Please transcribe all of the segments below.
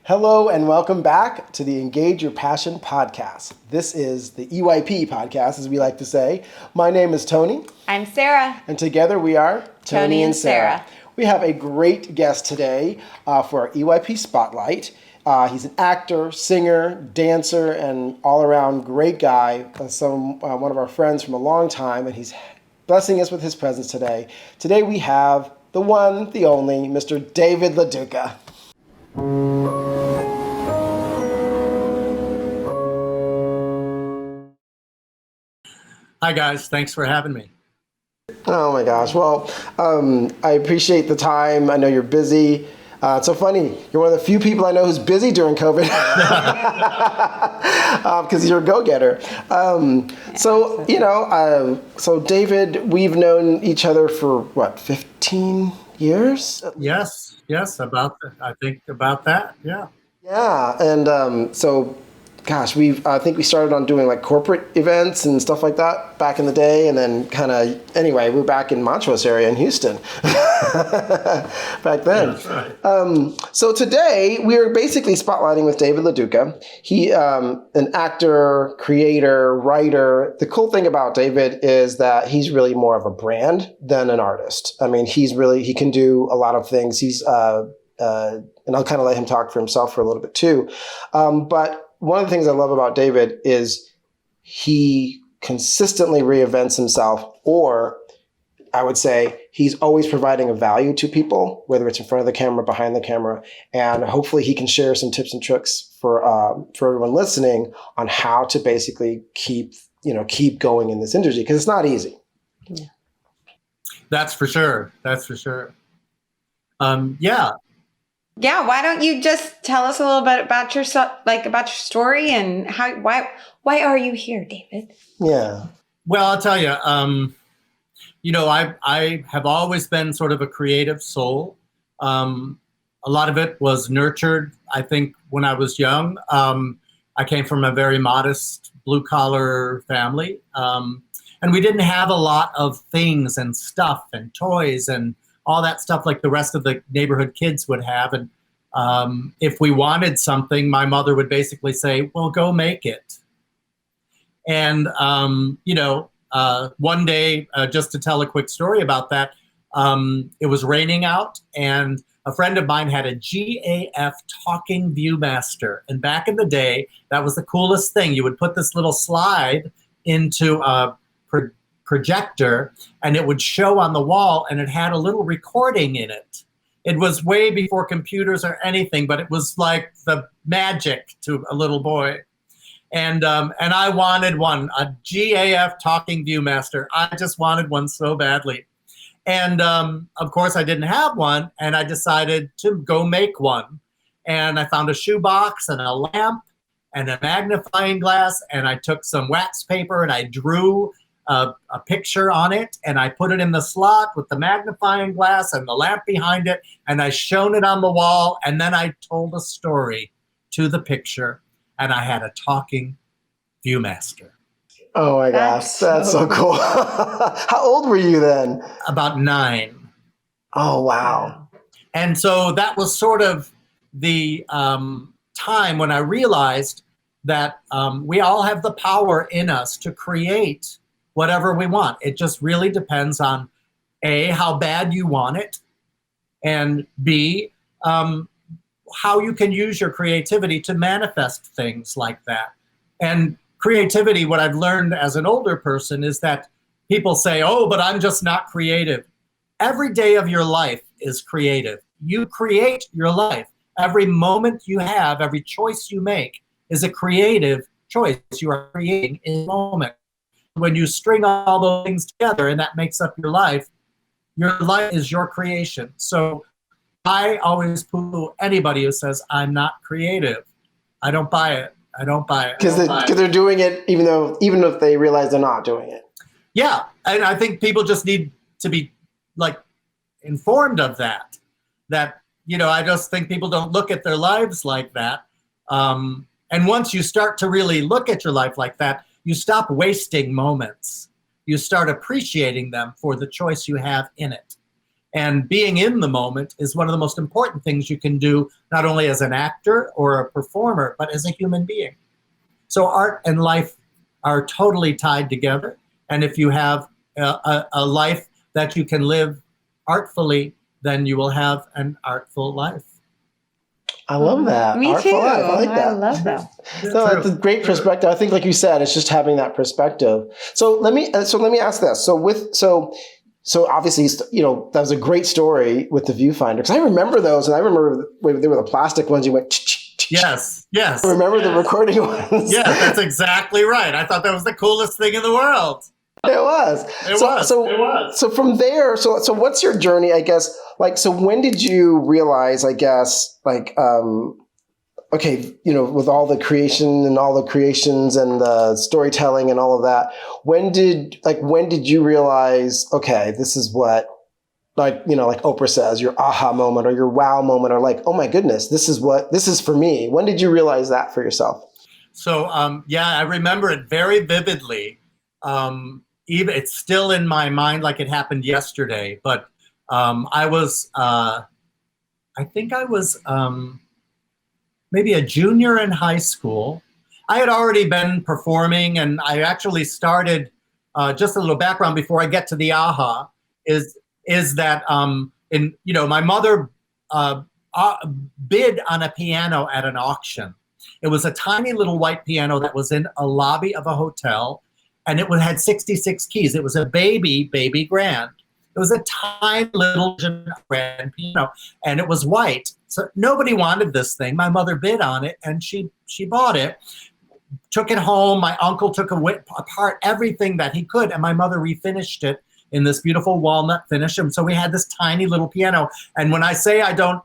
Hello and welcome back to the Engage Your Passion podcast. This is the EYP podcast, as we like to say. My name is Tony. I'm Sarah. And together we are Tony and Sarah. We have a great guest today for our EYP Spotlight. He's an actor, singer, dancer, and all-around great guy. One of our friends from a long time, and he's blessing us with his presence today. Today we have the one, the only, Mr. David LaDuca. Hi guys, thanks for having me. Oh my gosh, well, I appreciate the time. I know you're busy. It's so funny, you're one of the few people I know who's busy during COVID because you're a go-getter. So David, we've known each other for what, 15 years? Yes, I think about that, yeah. Yeah, and gosh, I think we started on doing like corporate events and stuff like that back in the day, and then we're back in Montrose area in Houston back then. Yeah, that's right. So today we're basically spotlighting with David LaDuca. He, an actor, creator, writer. The cool thing about David is that he's really more of a brand than an artist. I mean, he can do a lot of things. He's, and I'll kind of let him talk for himself for a little bit too. But one of the things I love about David is he consistently reinvents himself, or I would say he's always providing a value to people, whether it's in front of the camera, behind the camera, and hopefully he can share some tips and tricks for everyone listening on how to basically keep going in this industry, because it's not easy. Yeah. That's for sure. Yeah. Yeah, why don't you just tell us a little bit about yourself, like about your story and why are you here, David? Yeah. Well, I'll tell you, I have always been sort of a creative soul. A lot of it was nurtured, I think, when I was young. I came from a very modest blue-collar family, and we didn't have a lot of things and stuff and toys and all that stuff like the rest of the neighborhood kids would have. And if we wanted something, my mother would basically say, well, go make it. And, one day, just to tell a quick story about that, it was raining out and a friend of mine had a GAF Talking View-Master. And back in the day, that was the coolest thing. You would put this little slide into a projector and it would show on the wall, and it had a little recording in it. It was way before computers or anything, but it was like the magic to a little boy. And I wanted one, a GAF Talking View-Master. I just wanted one so badly. And of course I didn't have one, and I decided to go make one. And I found a shoebox and a lamp and a magnifying glass, and I took some wax paper and I drew a picture on it, and I put it in the slot with the magnifying glass and the lamp behind it, and I shone it on the wall, and then I told a story to the picture, and I had a talking View-Master. Oh my gosh, that's so cool. How old were you then? About 9. Oh, wow. And so that was sort of the time when I realized that we all have the power in us to create whatever we want. It just really depends on A, how bad you want it, and B, how you can use your creativity to manifest things like that. And creativity, what I've learned as an older person is that people say, oh, but I'm just not creative. Every day of your life is creative. You create your life. Every moment you have, every choice you make is a creative choice. You are creating in a moment. When you string all those things together and that makes up your life is your creation. So I always poo-poo anybody who says I'm not creative. I don't buy it. Because they're doing it even if they realize they're not doing it. Yeah, and I think people just need to be informed of that. I just think people don't look at their lives like that. And once you start to really look at your life like that, you stop wasting moments. You start appreciating them for the choice you have in it. And being in the moment is one of the most important things you can do, not only as an actor or a performer, but as a human being. So art and life are totally tied together. And if you have a life that you can live artfully, then you will have an artful life. I love that. Me Artful too. life. I like that. I love that. No, that's a great perspective. I think, like you said, it's just having that perspective. So let me ask this. So obviously, that was a great story with the viewfinder, because I remember those, and I remember they were the plastic ones. You went. Yes. I remember the recording ones. Yes, that's exactly right. I thought that was the coolest thing in the world. It was. It was. So from there, so what's your journey, I guess? Like, so when did you realize, I guess, like, okay, with all the creation and all the creations and the storytelling and all of that, when did you realize, okay, this is what, like Oprah says, your aha moment or your wow moment, or like, oh my goodness, this is for me. When did you realize that for yourself? So, I remember it very vividly. Even it's still in my mind like it happened yesterday, but I think I was maybe a junior in high school. I had already been performing, and I actually started, just a little background before I get to the aha, is that my mother bid on a piano at an auction. It was a tiny little white piano that was in a lobby of a hotel, and it had 66 keys. It was a baby grand. It was a tiny little grand piano, and it was white. So nobody wanted this thing. My mother bid on it, and she bought it, took it home. My uncle took apart everything that he could, and my mother refinished it in this beautiful walnut finish. And so we had this tiny little piano. And when I say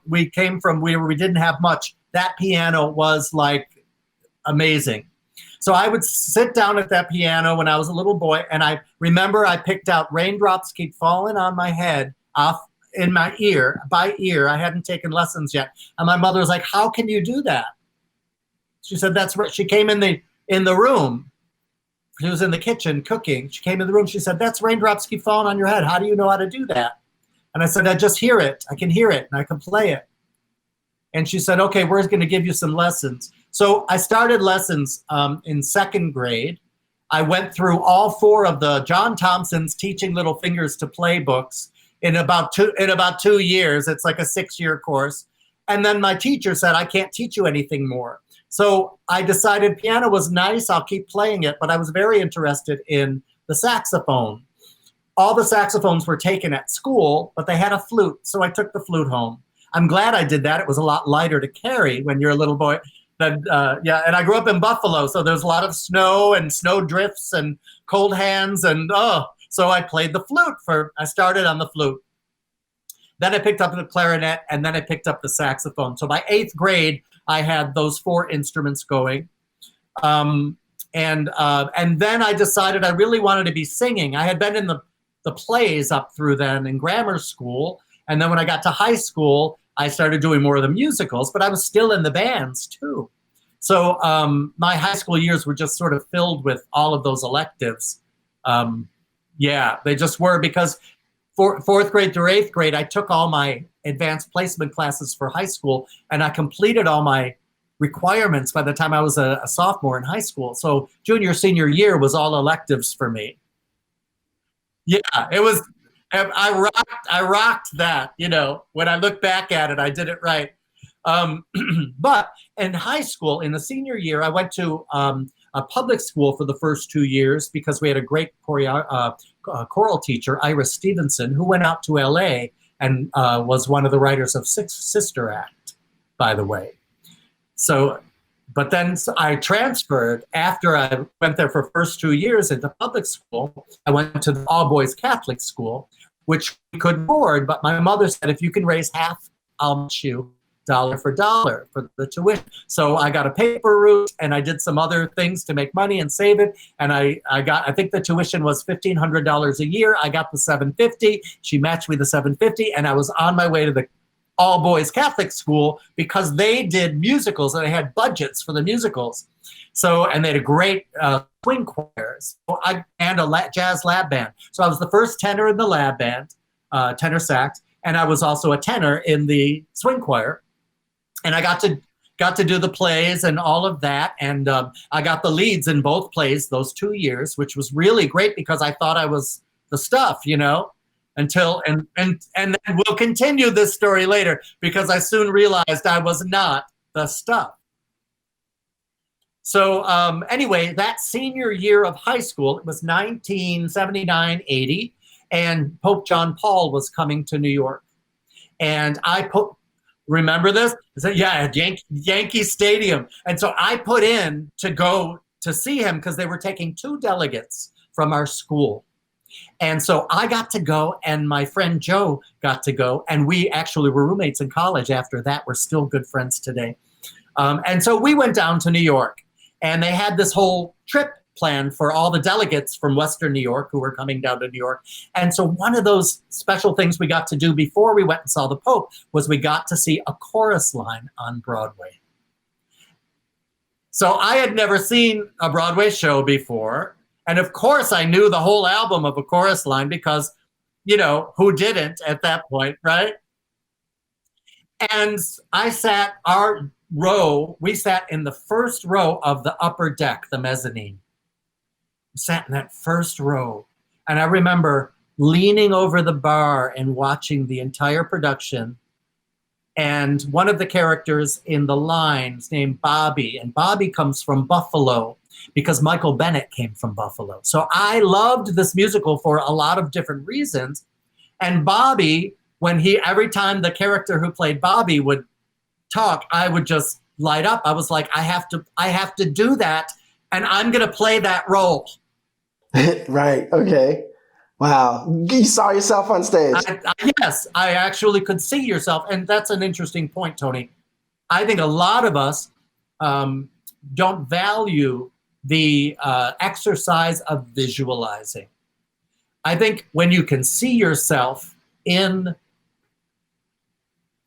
we came from where we didn't have much, that piano was like amazing. So I would sit down at that piano when I was a little boy, and I remember I picked out Raindrops Keep Falling on My Head off in my ear, by ear. I hadn't taken lessons yet. And my mother was like, how can you do that? She said, that's right. She came in the room. She was in the kitchen cooking. She came in the room. She said, that's Raindrops Keep Falling on Your Head. How do you know how to do that? And I said, I just hear it. I can hear it, and I can play it. And she said, okay, we're going to give you some lessons. So I started lessons in second grade. I went through all 4 of the John Thompson's Teaching Little Fingers to Play books in about 2 years. It's like a 6-year course. And then my teacher said, I can't teach you anything more. So I decided piano was nice. I'll keep playing it. But I was very interested in the saxophone. All the saxophones were taken at school, but they had a flute. So I took the flute home. I'm glad I did that. It was a lot lighter to carry when you're a little boy. And I grew up in Buffalo, so there's a lot of snow and snow drifts and cold hands, and so I played the flute. I started on the flute. Then I picked up the clarinet, and then I picked up the saxophone. So by 8th grade, I had those 4 instruments going. And then I decided I really wanted to be singing. I had been in the plays up through then in grammar school, and then when I got to high school, I started doing more of the musicals, but I was still in the bands too. So my high school years were just sort of filled with all of those electives. They just were, because 4th grade through 8th grade, I took all my advanced placement classes for high school, and I completed all my requirements by the time I was a sophomore in high school. So junior, senior year was all electives for me. Yeah, it was. I rocked that, when I look back at it, I did it right. But in high school, in the senior year, I went to a public school for the first 2 years because we had a great choral teacher, Iris Stevenson, who went out to LA and was one of the writers of Sister Act, by the way. So, but then I transferred after I went there for first 2 years into public school. I went to the all-boys Catholic school, which we couldn't afford, but my mother said, if you can raise half, I'll match you dollar for dollar for the tuition. So I got a paper route, and I did some other things to make money and save it. And I think the tuition was $1,500 a year. I got the $750. She matched me the $750, and I was on my way to the all-boys Catholic school because they did musicals and they had budgets for the musicals. So, and they had a great swing choir. And a jazz lab band. So I was the first tenor in the lab band, tenor sax. and I was also a tenor in the swing choir. And I got to do the plays and all of that. And I got the leads in both plays those 2 years, which was really great because I thought I was the stuff, until, and then we'll continue this story later because I soon realized I was not the stuff. So anyway, that senior year of high school, it was 1979-80, and Pope John Paul was coming to New York. And remember this? Yeah, Yankee Stadium. And so I put in to go to see him because they were taking 2 delegates from our school. And so I got to go, and my friend Joe got to go, and we actually were roommates in college after that. We're still good friends today. And so we went down to New York, and they had this whole trip planned for all the delegates from Western New York who were coming down to New York. And so one of those special things we got to do before we went and saw the Pope was we got to see a chorus line on Broadway. So I had never seen a Broadway show before. And of course I knew the whole album of A Chorus Line because, who didn't at that point, right? And we sat in the first row of the upper deck, the mezzanine. We sat in that first row. And I remember leaning over the bar and watching the entire production. And one of the characters in the line is named Bobby. And Bobby comes from Buffalo because Michael Bennett came from Buffalo. So I loved this musical for a lot of different reasons. And Bobby, every time the character who played Bobby would talk, I would just light up. I was like, I have to do that, and I'm going to play that role. Right. Okay. Wow. You saw yourself on stage. Yes, I actually could see yourself. And that's an interesting point, Tony. I think a lot of us don't value the exercise of visualizing. I think when you can see yourself in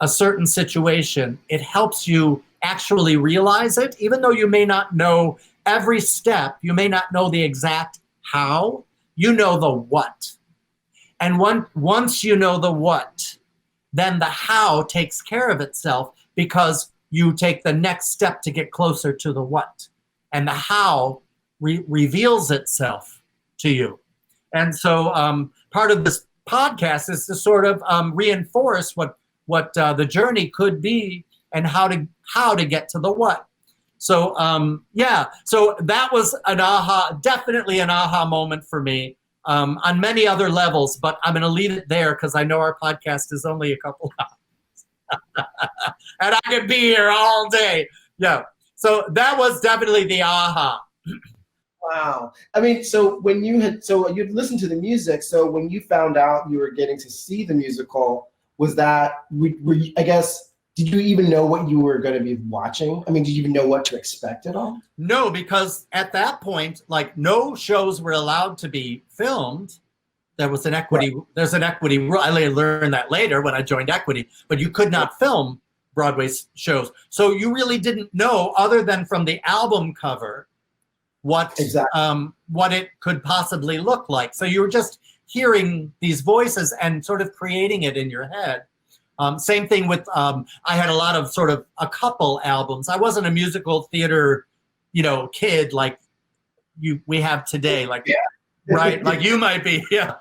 a certain situation, it helps you actually realize it, even though you may not know every step, you may not know the exact how, you know the what. And once you know the what, then the how takes care of itself because you take the next step to get closer to the what. And the how reveals itself to you. And so part of this podcast is to sort of reinforce what the journey could be and how to get to the what. So so that was definitely an aha moment for me on many other levels, but I'm going to leave it there because I know our podcast is only a couple hours. And I could be here all day. Yeah. So that was definitely the aha. Wow. I mean, so you'd listened to the music. So when you found out you were getting to see the musical, was that, I guess, did you even know what you were going to be watching? I mean, did you even know what to expect at all? No, because at that point, no shows were allowed to be filmed. There was an equity, right. There's an equity rule. I learned that later when I joined Equity, but you could not film Broadway shows. So you really didn't know, other than from the album cover, what it could possibly look like. So you were just hearing these voices and sort of creating it in your head. Same thing with, I had a lot of sort of a couple albums. I wasn't a musical theater, kid like we have today, right? Like you might be, yeah.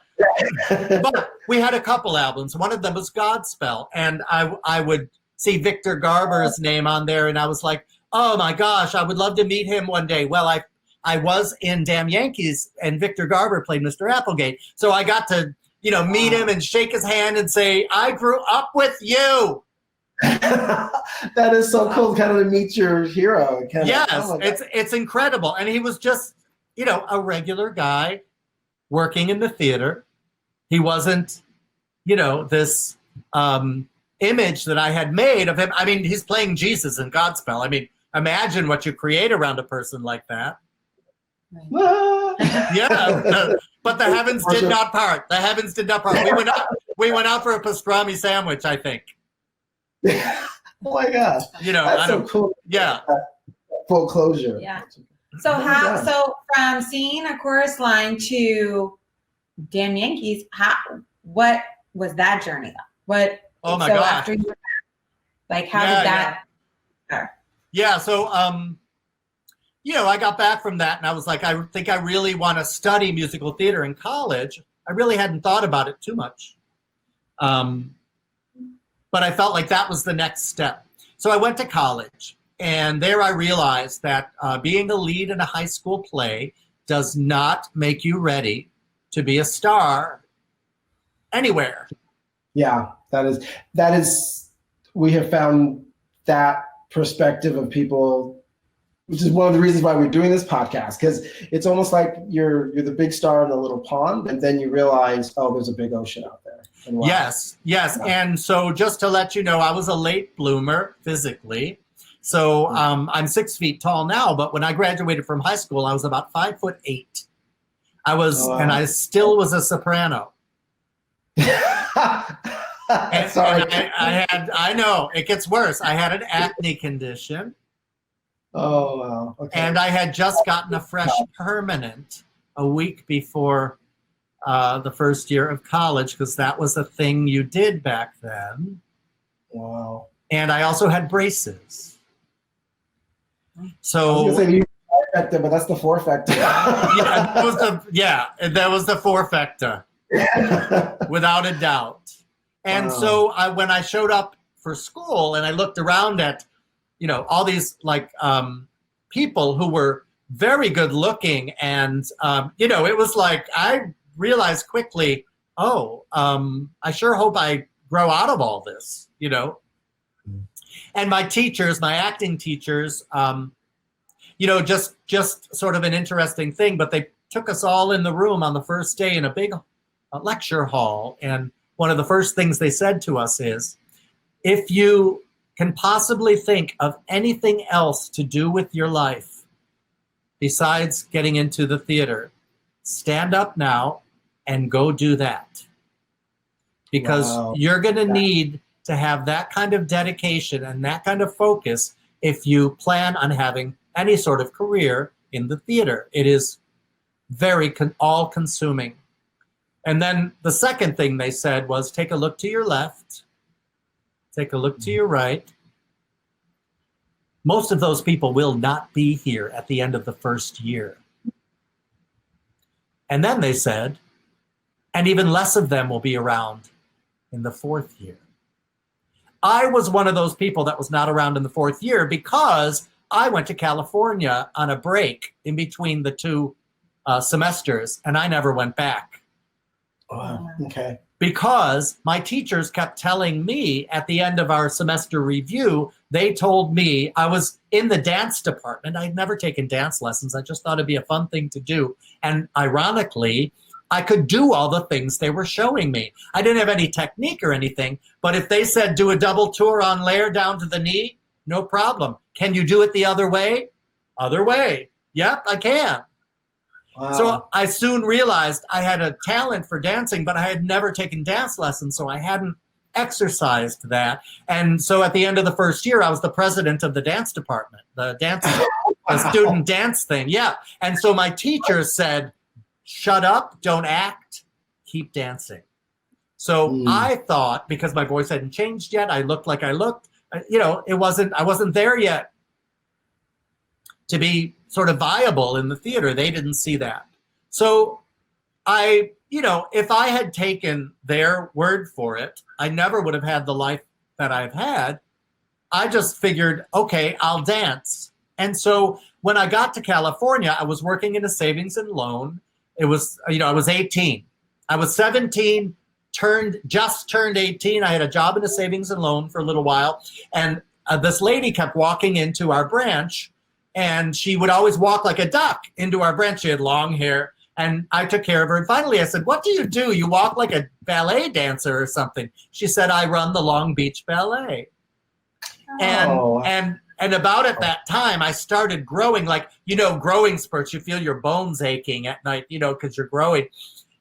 But we had a couple albums. One of them was Godspell, and I would see Victor Garber's name on there, and I was like, oh my gosh, I would love to meet him one day. Well, I was in Damn Yankees, and Victor Garber played Mr. Applegate, so I got to meet him and shake his hand and say, I grew up with you. That is so cool, kind of to meet your hero. Yes, it's incredible. And he was just, a regular guy working in the theater. He wasn't, this image that I had made of him. I mean, he's playing Jesus in Godspell. I mean, imagine what you create around a person like that. Right. Yeah, but the heavens did not part. The heavens did not part. We went out for a pastrami sandwich, I think. Oh my gosh! That's so cool. Yeah, full closure. Yeah. So from seeing A Chorus Line to Damn Yankees, what was that journey What? Oh my so gosh. after you, like, how did that? Yeah. So, I got back from that and I was like, I think I really want to study musical theater in college. I really hadn't thought about it too much. But I felt like that was the next step. So I went to college, and there I realized that being a lead in a high school play does not make you ready to be a star anywhere. Yeah, that is, we have found that perspective of people, which is one of the reasons why we're doing this podcast, because it's almost like you're the big star in the little pond, and then you realize, oh, there's a big ocean out there. And wow. Yes. Yeah. And so just to let you know, I was a late bloomer physically. So I'm 6 feet tall now, but when I graduated from high school, I was about 5'8". And I still was a soprano. Sorry. I know, it gets worse. I had an acne condition. Oh, wow. Okay. And I had just gotten a fresh permanent a week before the first year of college, because that was a thing you did back then. Wow. And I also had braces. So I was gonna say you trifecta, but that's the fourfecta. that was the fourfecta, without a doubt. And so when I showed up for school and I looked around at, all these people who were very good looking, and it was like I realized quickly, I sure hope I grow out of all this, And my teachers, my acting teachers, just sort of an interesting thing, but they took us all in the room on the first day in a big lecture hall. And one of the first things they said to us is, if you can possibly think of anything else to do with your life besides getting into the theater, stand up now and go do that. Because you're going to need to have that kind of dedication and that kind of focus if you plan on having any sort of career in the theater. It is very all-consuming. And then the second thing they said was, take a look to your left, take a look to your right. Most of those people will not be here at the end of the first year. And then they said, and even less of them will be around in the fourth year. I was one of those people that was not around in the fourth year because I went to California on a break in between the two semesters, and I never went back. Oh, okay. Because my teachers kept telling me at the end of our semester review, they told me, I was in the dance department. I'd never taken dance lessons. I just thought it'd be a fun thing to do. And ironically, I could do all the things they were showing me. I didn't have any technique or anything, but if they said do a double tour on layer down to the knee, no problem. Can you do it the other way? Other way. Yep, I can. Wow. So I soon realized I had a talent for dancing, but I had never taken dance lessons, so I hadn't exercised that. And so at the end of the first year, I was the president of the dance department, the student dance thing. Yeah. And so my teachers said, shut up, don't act, keep dancing. So I thought, because my voice hadn't changed yet, I looked like I looked, I wasn't there yet to be sort of viable in the theater. They didn't see that. So if I had taken their word for it, I never would have had the life that I've had. I just figured, okay, I'll dance. And so when I got to California, I was working in a savings and loan. It was, I was 18. I was 17, just turned 18. I had a job in a savings and loan for a little while. And this lady kept walking into our branch, and she would always walk like a duck into our branch. She had long hair, and I took care of her. And finally I said, what do? You walk like a ballet dancer or something. She said, I run the Long Beach Ballet. Oh. And about at that time, I started growing, growing spurts. You feel your bones aching at night, because you're growing.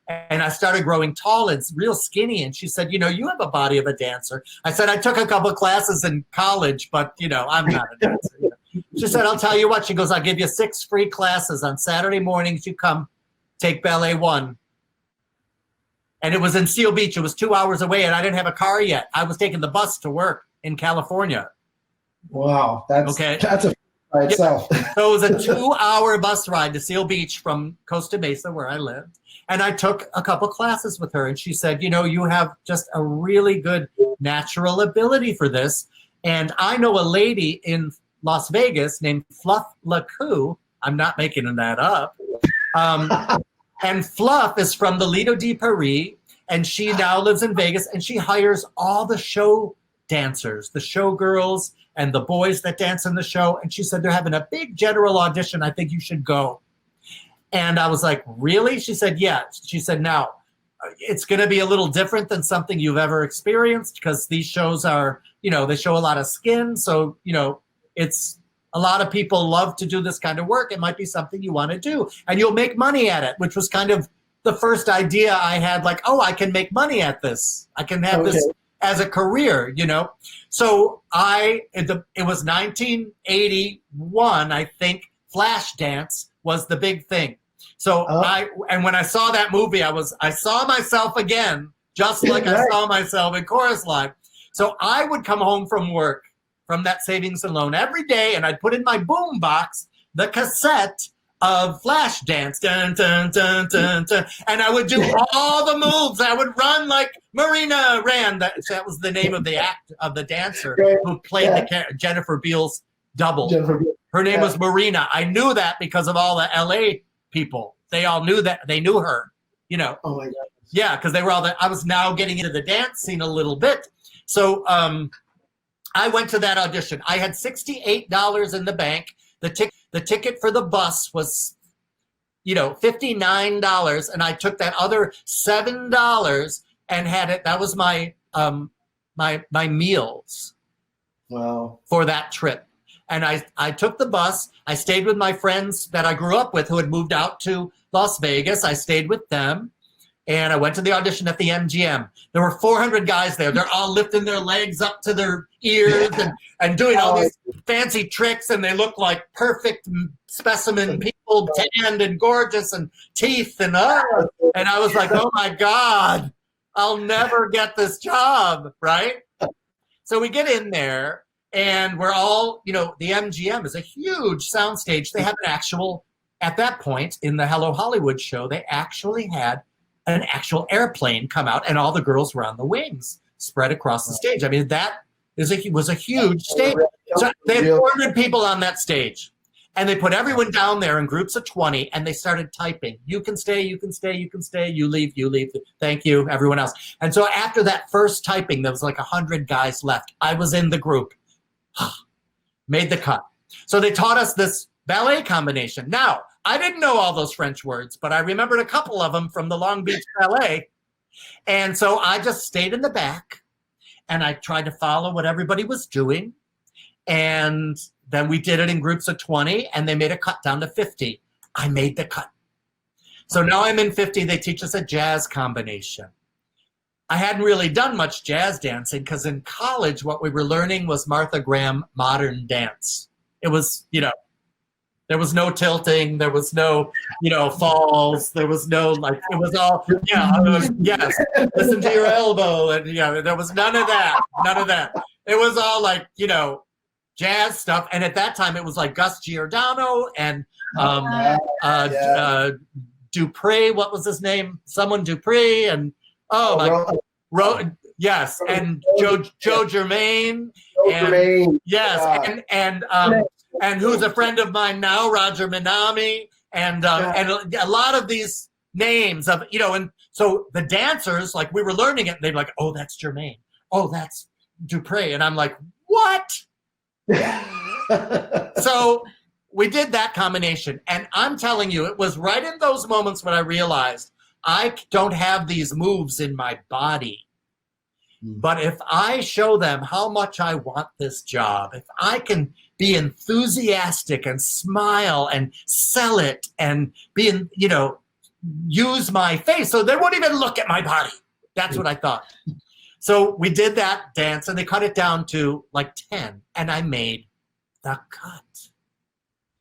And I started growing tall and real skinny. And she said, you have a body of a dancer. I said, I took a couple of classes in college, but, I'm not a dancer. She said, I'll tell you what. She goes, I'll give you 6 free classes on Saturday mornings. You come take ballet 1. And it was in Seal Beach. It was 2 hours away, and I didn't have a car yet. I was taking the bus to work in California. Wow, that's a by itself. So it was a 2-hour bus ride to Seal Beach from Costa Mesa, where I lived. And I took a couple classes with her, and she said, you know, you have just a really good natural ability for this. And I know a lady in Las Vegas named Fluff LaCou. I'm not making that up. And Fluff is from the Lido di Paris, and she now lives in Vegas, and she hires all the show dancers, the showgirls, and the boys that dance in the show. And she said, they're having a big general audition. I think you should go. And I was like, really? She said, yeah. She said, now, it's going to be a little different than something you've ever experienced, because these shows are, you know, they show a lot of skin. So, you know, it's a lot of people love to do this kind of work. It might be something you want to do, and you'll make money at it, which was kind of the first idea I had, like, oh, I can make money at this. I can have this as a career, you know? So it was 1981, I think, Flashdance was the big thing. So and when I saw that movie, I saw myself again, just like I saw myself in Chorus Line. So I would come home from work, from that savings and loan every day, and I'd put in my boom box the cassette of Flashdance, dun, dun, dun, dun, dun, and I would do all the moves. I would run like Marina ran. That was the name of the dancer who played Jennifer Beals double. Her name was Marina. I knew that because of all the LA people. They all knew that. They knew her, you know. Oh my God. Yeah, because they were all I was now getting into the dance scene a little bit. So I went to that audition. I had $68 in the bank. The ticket for the bus was, you know, $59, and I took that other $7 and had it. That was my my meals. Wow. For that trip. And I took the bus. I stayed with my friends that I grew up with who had moved out to Las Vegas. I stayed with them. And I went to the audition at the MGM. There were 400 guys there. They're all lifting their legs up to their ears and doing all these fancy tricks. And they look like perfect specimen people, tanned and gorgeous and teeth. And I was like, oh my God, I'll never get this job, right? So we get in there, and we're all, you know, the MGM is a huge soundstage. They have an actual, at that point in the Hello Hollywood show, they actually had an actual airplane come out, and all the girls were on the wings spread across the stage. I mean, that was a huge stage. So they had 400 people on that stage, and they put everyone down there in groups of 20, and they started typing. You can stay, you can stay, you can stay, you leave, thank you, everyone else. And so after that first typing, there was like 100 guys left. I was in the group. Made the cut. So they taught us this ballet combination. Now, I didn't know all those French words, but I remembered a couple of them from the Long Beach Ballet. And so I just stayed in the back, and I tried to follow what everybody was doing. And then we did it in groups of 20, and they made a cut down to 50. I made the cut. So now I'm in 50. They teach us a jazz combination. I hadn't really done much jazz dancing, because in college, what we were learning was Martha Graham modern dance. It was, you know, there was no tilting. There was no, you know, falls. There was no, like, it was all, yes, listen to your elbow. And, yeah, there was none of that. None of that. It was all like, you know, jazz stuff. And at that time, it was like Gus Giordano and Dupree. What was his name? Someone Dupree. And, yes. And Joe Germain. Yes. And who's a friend of mine now, Roger Minami, and a lot of these names of, you know, and so the dancers, like, we were learning it, and they'd be like, oh, that's Germain. Oh, that's Dupree. And I'm like, what? So we did that combination. And I'm telling you, it was right in those moments when I realized I don't have these moves in my body. But if I show them how much I want this job, if I can be enthusiastic and smile and sell it and be, you know, use my face so they won't even look at my body. That's what I thought. So we did that dance, and they cut it down to like 10, and I made the cut.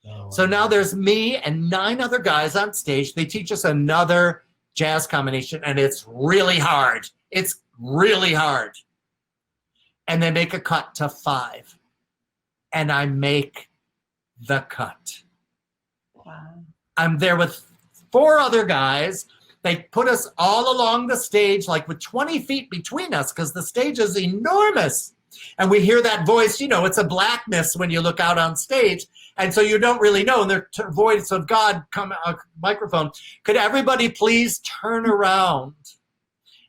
Oh, wow. So now there's me and 9 other guys on stage. They teach us another jazz combination, and it's really hard. It's really hard. And they make a cut to 5. And I make the cut. Wow. I'm there with 4 other guys. They put us all along the stage, like with 20 feet between us, because the stage is enormous. And we hear that voice, you know, it's a blackness when you look out on stage. And so you don't really know. And the voice of God come microphone. Could everybody please turn around?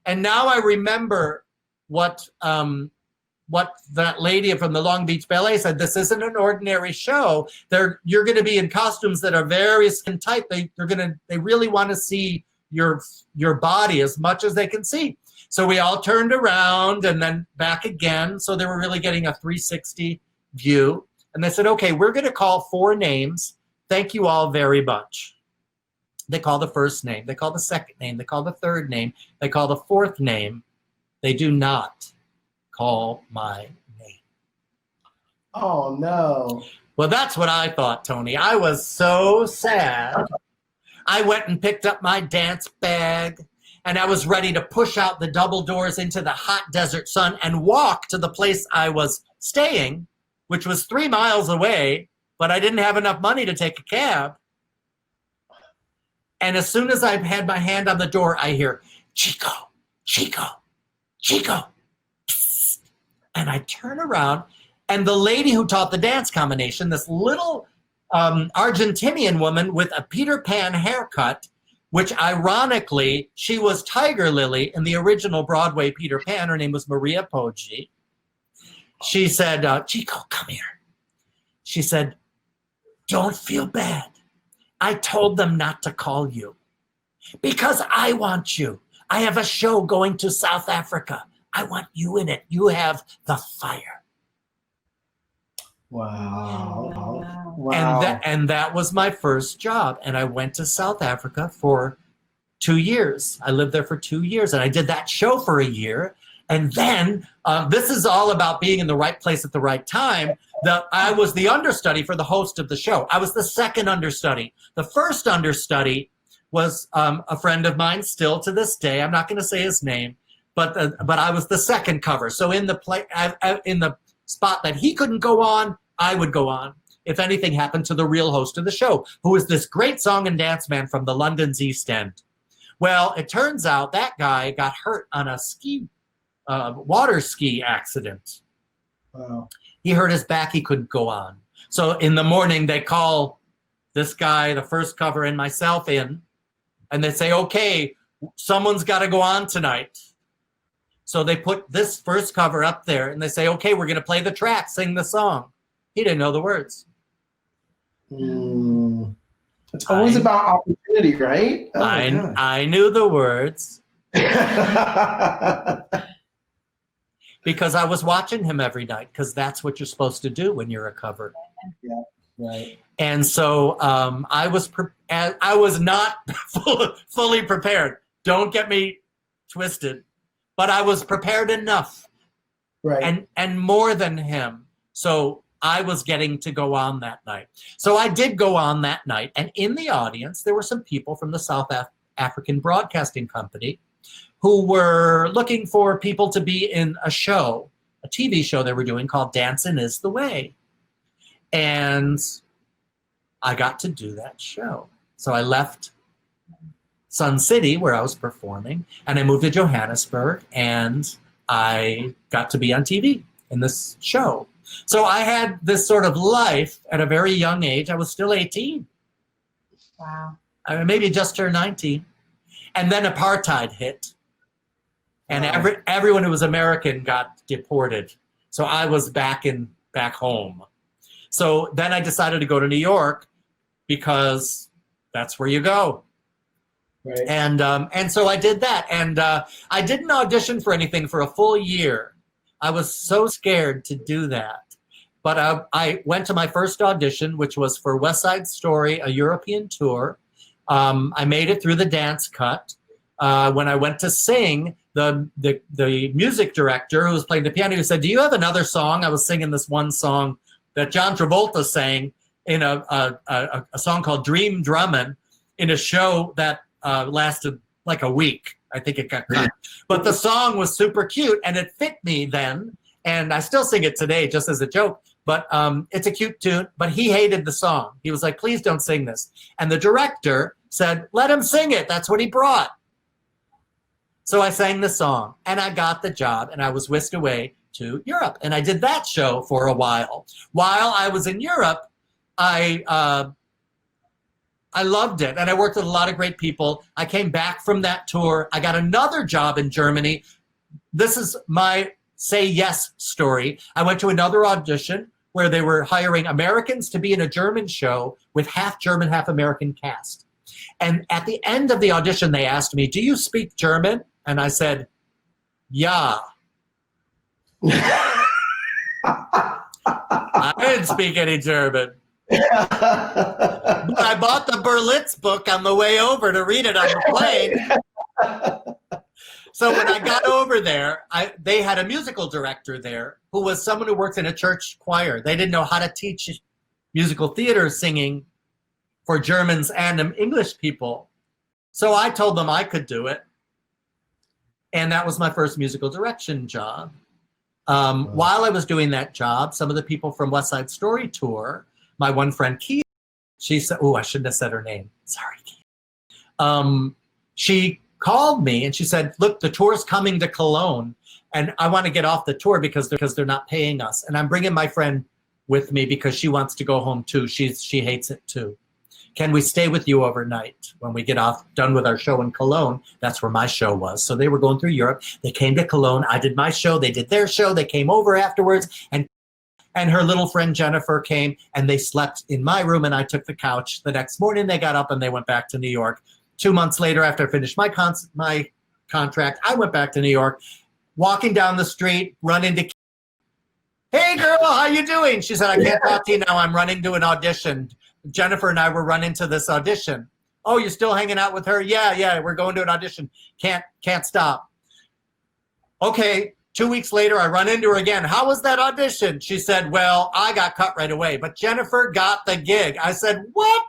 And now I remember what that lady from the Long Beach Ballet said. This isn't an ordinary show. You're going to be in costumes that are very skin tight. They really want to see your body as much as they can see. So we all turned around and then back again. So they were really getting a 360 view. And they said, okay, we're going to call 4 names. Thank you all very much. They call the first name. They call the second name. They call the third name. They call the fourth name. They do not call my name. Oh, no. Well, that's what I thought, Tony. I was so sad. I went and picked up my dance bag, and I was ready to push out the double doors into the hot desert sun and walk to the place I was staying, which was 3 miles away, but I didn't have enough money to take a cab. And as soon as I had my hand on the door, I hear, Chico, Chico, Chico. Psst. And I turn around, and the lady who taught the dance combination, this little Argentinian woman with a Peter Pan haircut, which ironically, she was Tiger Lily in the original Broadway Peter Pan. Her name was Maria Poggi. She said, Chico, come here. She said, don't feel bad. I told them not to call you because I want you. I have a show going to South Africa. I want you in it. You have the fire. Wow. Wow. And that was my first job. And I went to South Africa for 2 years. I lived there for 2 years, and I did that show for a year. And then this is all about being in the right place at the right time. I was the understudy for the host of the show. I was the second understudy. The first understudy was a friend of mine still to this day. I'm not going to say his name, but I was the second cover. So in the spot that he couldn't go on, I would go on if anything happened to the real host of the show, who was this great song and dance man from the London's East End. Well, it turns out that guy got hurt on a water ski accident. Wow. He hurt his back. He couldn't go on. So in the morning, they call this guy, the first cover, and myself in, and they say, okay, someone's got to go on tonight. So they put this first cover up there, and they say, okay, we're going to play the track, sing the song. He didn't know the words. It's always about opportunity, right? Oh, I knew the words. Because I was watching him every night, because that's what you're supposed to do when you're a cover. Yeah, right. And so I was not fully prepared. Don't get me twisted, but I was prepared enough, right? And more than him. So I was getting to go on that night. So I did go on that night, and in the audience there were some people from the South African Broadcasting Company who were looking for people to be in a show, a TV show they were doing called Dancin' Is the Way. And I got to do that show. So I left Sun City, where I was performing, and I moved to Johannesburg, and I got to be on TV in this show. So I had this sort of life at a very young age. I was still 18. Wow. I mean, maybe just turned 19. And then apartheid hit. And everyone who was American got deported. So I was back home. So then I decided to go to New York because that's where you go. Right. And so I did that. And I didn't audition for anything for a full year. I was so scared to do that. But I went to my first audition, which was for West Side Story, a European tour. I made it through the dance cut. When I went to sing, the music director who was playing the piano, he said, do you have another song? I was singing this one song that John Travolta sang in a song called Dream Drummin' in a show that lasted like a week. I think it got cut. But the song was super cute and it fit me then. And I still sing it today just as a joke. But it's a cute tune. But he hated the song. He was like, please don't sing this. And the director said, let him sing it. That's what he brought. So I sang the song and I got the job and I was whisked away to Europe. And I did that show for a while. While I was in Europe, I loved it. And I worked with a lot of great people. I came back from that tour. I got another job in Germany. This is my say yes story. I went to another audition where they were hiring Americans to be in a German show with half German, half American cast. And at the end of the audition, they asked me, do you speak German? And I said, yeah. I didn't speak any German. But I bought the Berlitz book on the way over to read it on the plane. So when I got over there, they had a musical director there who was someone who worked in a church choir. They didn't know how to teach musical theater singing for Germans and English people. So I told them I could do it. And that was my first musical direction job. While I was doing that job, some of the people from West Side Story Tour, my one friend Keith, she said, oh, I shouldn't have said her name. Sorry, Keith. She called me and she said, look, the tour's coming to Cologne and I want to get off the tour because they're not paying us. And I'm bringing my friend with me because she wants to go home too. She hates it too. Can we stay with you overnight when we get done with our show in Cologne? That's where my show was. So they were going through Europe. They came to Cologne. I did my show. They did their show. They came over afterwards. And her little friend Jennifer came and they slept in my room and I took the couch. The next morning they got up and they went back to New York. 2 months later, after I finished my contract, I went back to New York. Walking down the street, run into, hey girl, how you doing? She said, I can't talk to you now. I'm running to an audition. Jennifer and I were running to this audition. Oh, you're still hanging out with her? Yeah, we're going to an audition. Can't stop. Okay, 2 weeks later, I run into her again. How was that audition? She said, well, I got cut right away, but Jennifer got the gig. I said, what?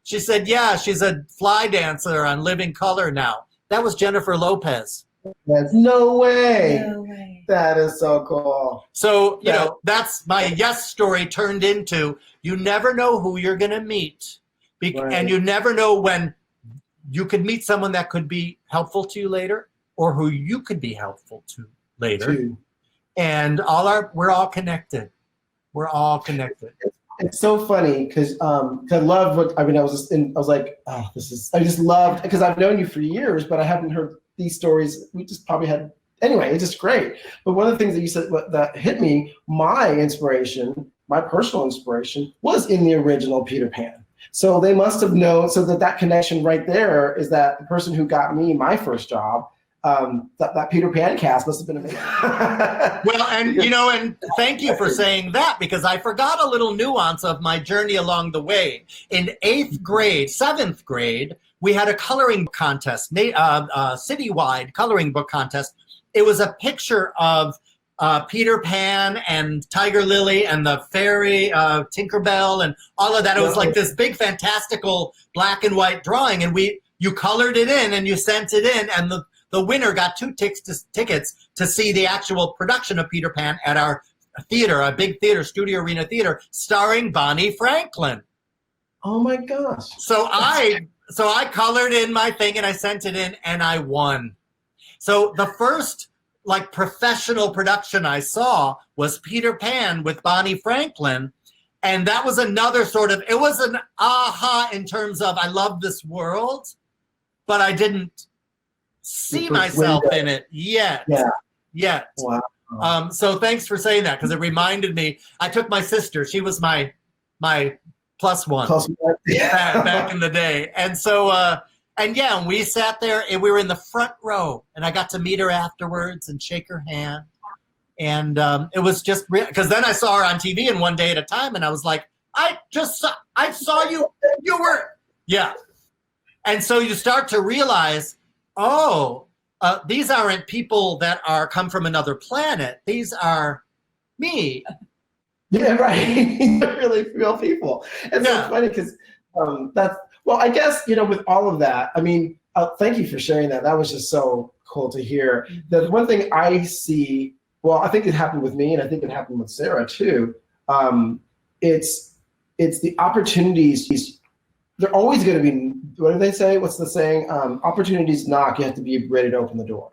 She said, yeah, she's a fly dancer on Living Color now. That was Jennifer Lopez. That's no way. No way. That is so cool. So, you know, that's my yes story turned into, you never know who you're going to meet. And you never know when you could meet someone that could be helpful to you later or who you could be helpful to later. And we're all connected. We're all connected. It's so funny because I love what, I mean, I was like, oh, I just loved, because I've known you for years, but I haven't heard these stories. We just probably had, anyway, it's just great. But one of the things that you said that hit me, my inspiration, my personal inspiration was in the original Peter Pan. So they must have known, so that connection right there is that the person who got me my first job, that Peter Pan cast must have been amazing. Well, and you know, and thank you for saying that, because I forgot a little nuance of my journey along the way. In 7th grade, we had a coloring contest, citywide coloring book contest. It was a picture of Peter Pan and Tiger Lily and the fairy Tinkerbell and all of that. It was like this big fantastical black and white drawing, and you colored it in and you sent it in, and the winner got 2 tickets to see the actual production of Peter Pan at our theater, a big theater, Studio Arena Theater, starring Bonnie Franklin. Oh my gosh. So I colored in my thing and I sent it in and I won. So the first like professional production I saw was Peter Pan with Bonnie Franklin. And that was another sort of, it was an aha in terms of I love this world, but I didn't see myself in it yet. Wow. So thanks for saying that, because it reminded me. I took my sister. She was my plus one back in the day. And so, and we sat there and we were in the front row and I got to meet her afterwards and shake her hand. And it was just real, because then I saw her on TV and One Day at a Time. And I was like, I saw you. You were, And so you start to realize, these aren't people that come from another planet. These are me. Yeah, right. They're really real people. It's so funny because I guess, with all of that, I mean, Thank you for sharing that. That was just so cool to hear. The one thing I see, well, I think it happened with me, and I think it happened with Sarah too. It's the opportunities. They're always going to be. What do they say? What's the saying? Opportunities knock. You have to be ready to open the door.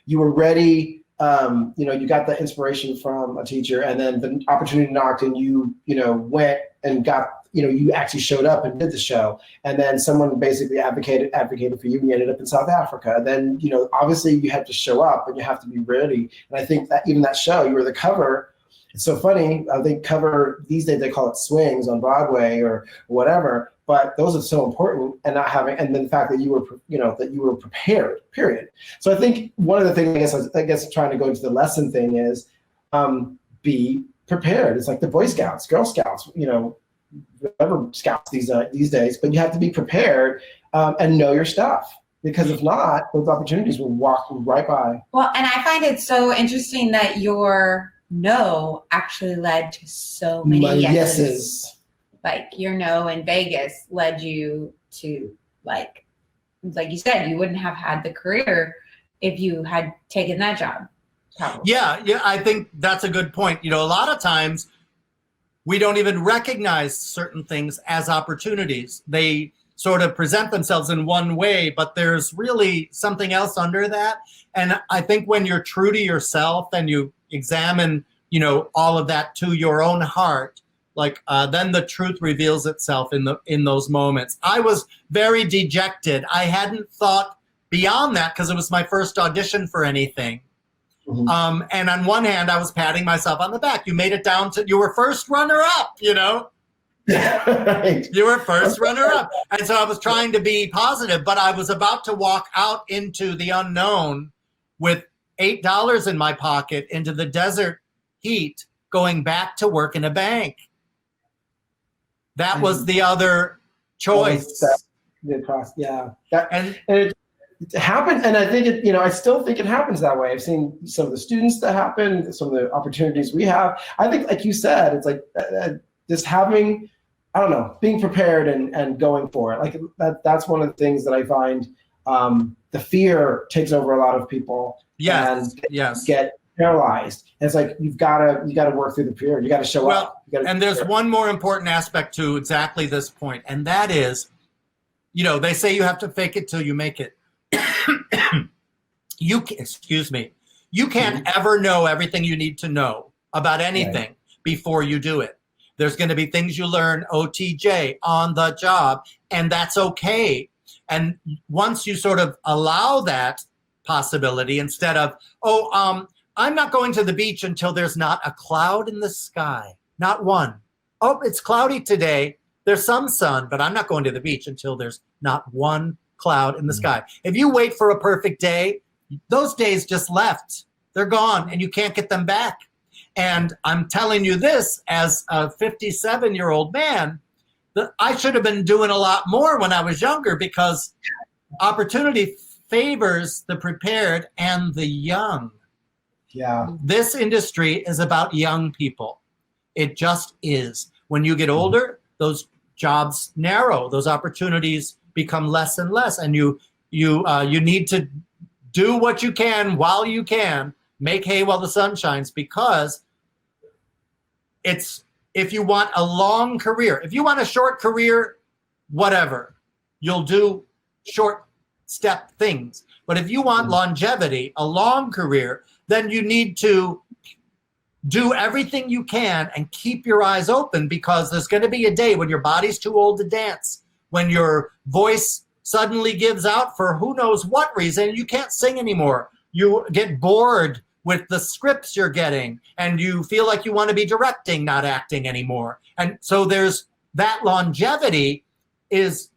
You were ready. You got the inspiration from a teacher, and then the opportunity knocked, and you went and got. You actually showed up and did the show, and then someone basically advocated for you, and you ended up in South Africa. And then, obviously you have to show up and you have to be ready. And I think that even that show, you were the cover. It's so funny. They cover these days, they call it swings on Broadway or whatever, but those are so important, and and then the fact that you were prepared, period. So I think one of the things, I guess trying to go into the lesson thing is, be prepared. It's like the Boy Scouts, Girl Scouts, whatever scouts these days, but you have to be prepared and know your stuff, because if not, those opportunities will walk right by. Well, and I find it so interesting that your no actually led to so many yeses. Like your no in Vegas led you to, like you said, you wouldn't have had the career if you had taken that job. Probably. Yeah, I think that's a good point. A lot of times we don't even recognize certain things as opportunities. They sort of present themselves in one way, but there's really something else under that. And I think when you're true to yourself and you examine, all of that to your own heart, then the truth reveals itself in those moments. I was very dejected. I hadn't thought beyond that because it was my first audition for anything. Mm-hmm. And on one hand, I was patting myself on the back. You made it down you were first runner-up, Right. You were first runner-up. And so I was trying to be positive, but I was about to walk out into the unknown with $8 in my pocket into the desert heat, going back to work in a bank. That was the other choice. Yeah. And it happened, and I think I still think it happens that way. I've seen some of the students that happen, some of the opportunities we have. I think, like you said, it's like just having, I don't know, being prepared and going for it. Like that's one of the things that I find the fear takes over a lot of people. Yes. Get paralyzed. And it's like you gotta work through the fear. You gotta show up. And there's one more important aspect to exactly this point, and that is, they say you have to fake it till you make it. You can't ever know everything you need to know about anything before you do it. There's going to be things you learn OTJ, on the job, and that's okay. And once you sort of allow that possibility, instead of, I'm not going to the beach until there's not a cloud in the sky, not one. Oh, it's cloudy today. There's some sun, but I'm not going to the beach until there's not one cloud in the sky. If you wait for a perfect day, those days just left. They're gone, and you can't get them back. And I'm telling you this as a 57-year-old man, that I should have been doing a lot more when I was younger, because opportunity favors the prepared and the young. Yeah. This industry is about young people. It just is. When you get older, those jobs narrow, those opportunities become less and less, and you need to do what you can while you can, make hay while the sun shines, because if you want a long career, if you want a short career, whatever, you'll do short step things. But if you want longevity, a long career, then you need to do everything you can and keep your eyes open, because there's going to be a day when your body's too old to dance, when your voice suddenly gives out for who knows what reason, you can't sing anymore. You get bored with the scripts you're getting, and you feel like you want to be directing, not acting anymore. And so there's that longevity is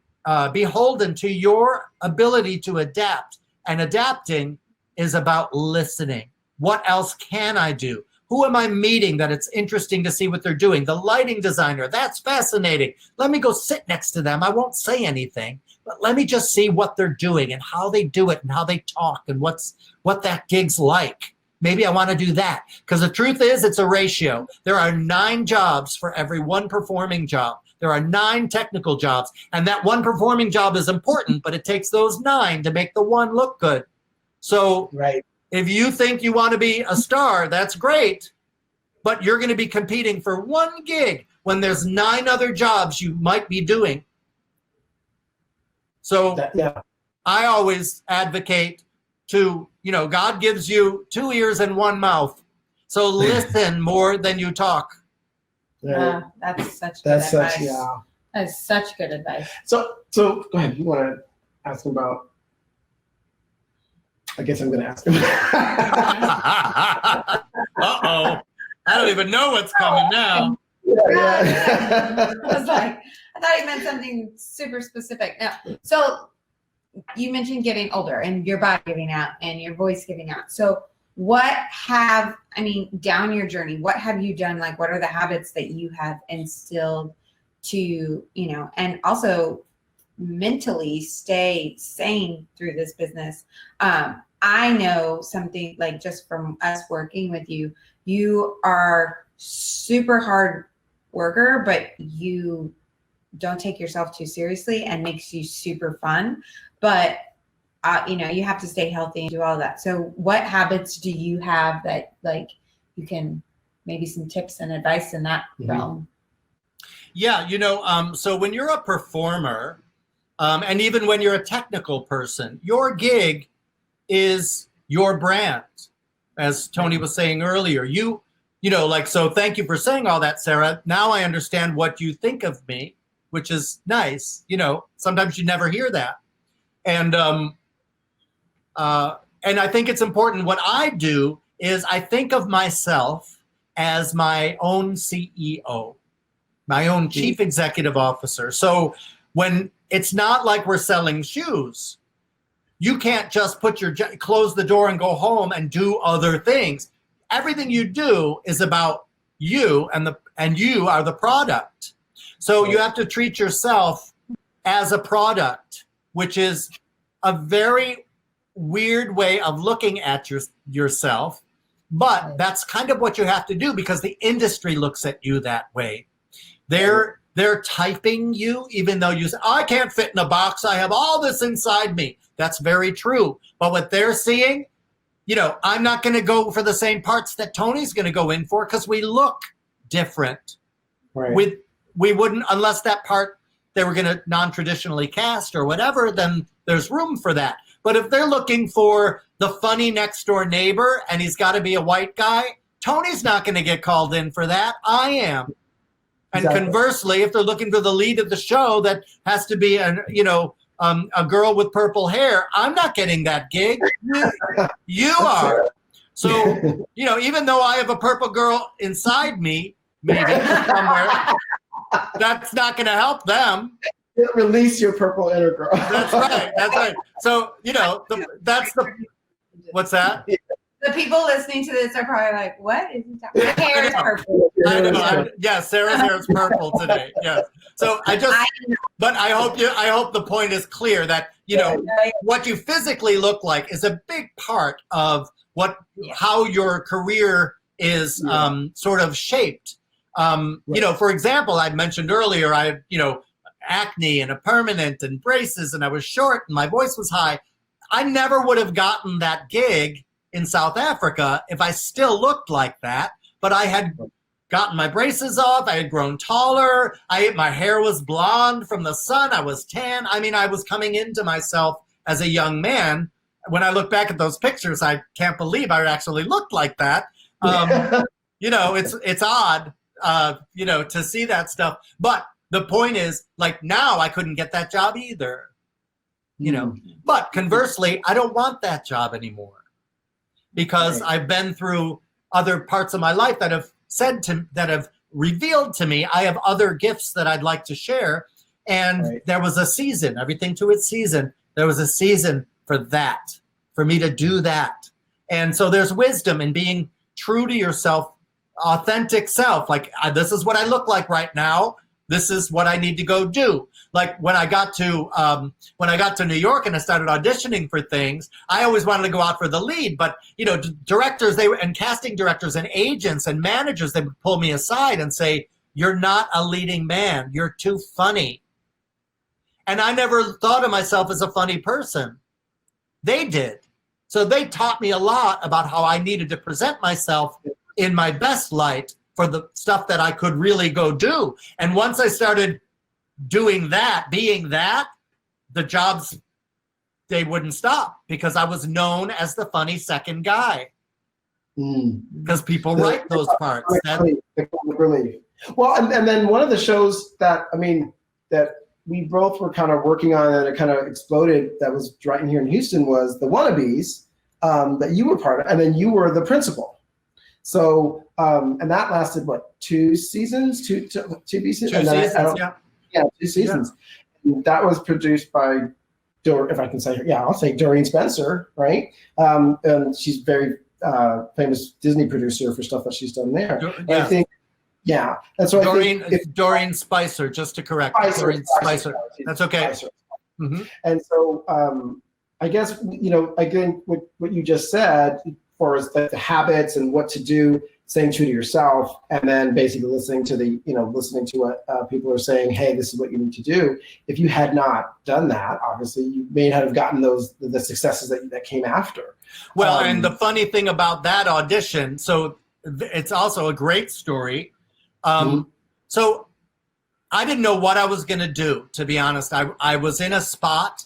beholden to your ability to adapt. And adapting is about listening. What else can I do? Who am I meeting that it's interesting to see what they're doing? The lighting designer, that's fascinating. Let me go sit next to them. I won't say anything, but let me just see what they're doing and how they do it and how they talk and what that gig's like. Maybe I want to do that. Because the truth is, it's a ratio. There are 9 jobs for every 1 performing job. There are 9 technical jobs, and that one performing job is important, but it takes those 9 to make the one look good. So if you think you want to be a star, that's great, but you're going to be competing for one gig when there's 9 other jobs you might be doing. So I always advocate to, God gives you 2 ears and 1 mouth. So listen more than you talk. That's such good advice. That's such good advice. So go ahead. You want to ask him about? I guess I'm going to ask him. Uh-oh. I don't even know what's coming now. I was like, I thought he meant something super specific. Now, so you mentioned getting older and your body giving out and your voice giving out. So down your journey, what have you done? Like, what are the habits that you have instilled to, and also mentally stay sane through this business? I know something, like, just from us working with you, you are super hard worker, but you don't take yourself too seriously and makes you super fun. But you have to stay healthy and do all that. So what habits do you have that, like, you can, maybe some tips and advice in that realm? Yeah, so when you're a performer, and even when you're a technical person, your gig is your brand. As Tony was saying earlier, so thank you for saying all that, Sarah. Now I understand what you think of me, which is nice. Sometimes you never hear that. And I think it's important. What I do is I think of myself as my own CEO, my own chief executive officer. So when it's not like we're selling shoes, you can't just close the door and go home and do other things. Everything you do is about you, and you are the product. So you have to treat yourself as a product, which is a very weird way of looking at yourself. But that's kind of what you have to do, because the industry looks at you that way. They're typing you, even though you say, I can't fit in a box. I have all this inside me. That's very true. But what they're seeing, I'm not going to go for the same parts that Tony's going to go in for, because we look different. Right. We wouldn't, unless that part they were going to non-traditionally cast or whatever, then there's room for that. But if they're looking for the funny next door neighbor and he's got to be a white guy, Tony's not going to get called in for that. I am. And conversely, if they're looking for the lead of the show that has to be a girl with purple hair, I'm not getting that gig. You are. So, even though I have a purple girl inside me, maybe somewhere, that's not going to help them. Release your purple inner girl. That's right. So, what's that? The people listening to this are probably like, what is he talking about? My hair is purple. I know. Yeah, Sarah's hair is purple today. Yes. So but I hope the point is clear that, what you physically look like is a big part of how your career is sort of shaped. For example, I mentioned earlier, I had, acne and a permanent and braces, and I was short and my voice was high. I never would have gotten that gig in South Africa if I still looked like that, but I had gotten my braces off. I had grown taller. My hair was blonde from the sun. I was tan. I was coming into myself as a young man. When I look back at those pictures, I can't believe I actually looked like that. It's odd, to see that stuff. But the point is, like, now I couldn't get that job either. But conversely, I don't want that job anymore, because I've been through other parts of my life that have revealed to me I have other gifts that I'd like to share. And there was a season, everything to its season. There was a season for that, for me to do that. And so there's wisdom in being true to yourself, authentic self. Like, this is what I look like right now. This is what I need to go do. Like, when I got to New York and I started auditioning for things, I always wanted to go out for the lead. But directors, and casting directors and agents and managers, they would pull me aside and say, you're not a leading man. You're too funny. And I never thought of myself as a funny person. They did. So they taught me a lot about how I needed to present myself in my best light for the stuff that I could really go do. And once I started doing that, being that, the jobs, they wouldn't stop because I was known as the funny second guy. Because people write those parts. Well, and then one of the shows that, that we both were kind of working on and it kind of exploded that was right in here in Houston was The Wannabes, that you were part of, and then you were the principal. So, and that lasted, what, 2 seasons? Two seasons? 2 seasons, yeah. Yeah, 2 seasons. Yeah. That was produced by, if I can say her, I'll say Doreen Spencer, right? And she's very famous Disney producer for stuff that she's done there. I think, that's what Doreen Spicer, just to correct. Doreen Spicer. That's okay. Mm-hmm. And so I guess, again, what you just said, as far as the habits and what to do, staying true to yourself, and then basically listening to what people are saying, hey, this is what you need to do. If you had not done that, obviously, you may not have gotten the successes that came after. Well, and the funny thing about that audition, so it's also a great story. So I didn't know what I was going to do, to be honest. I was in a spot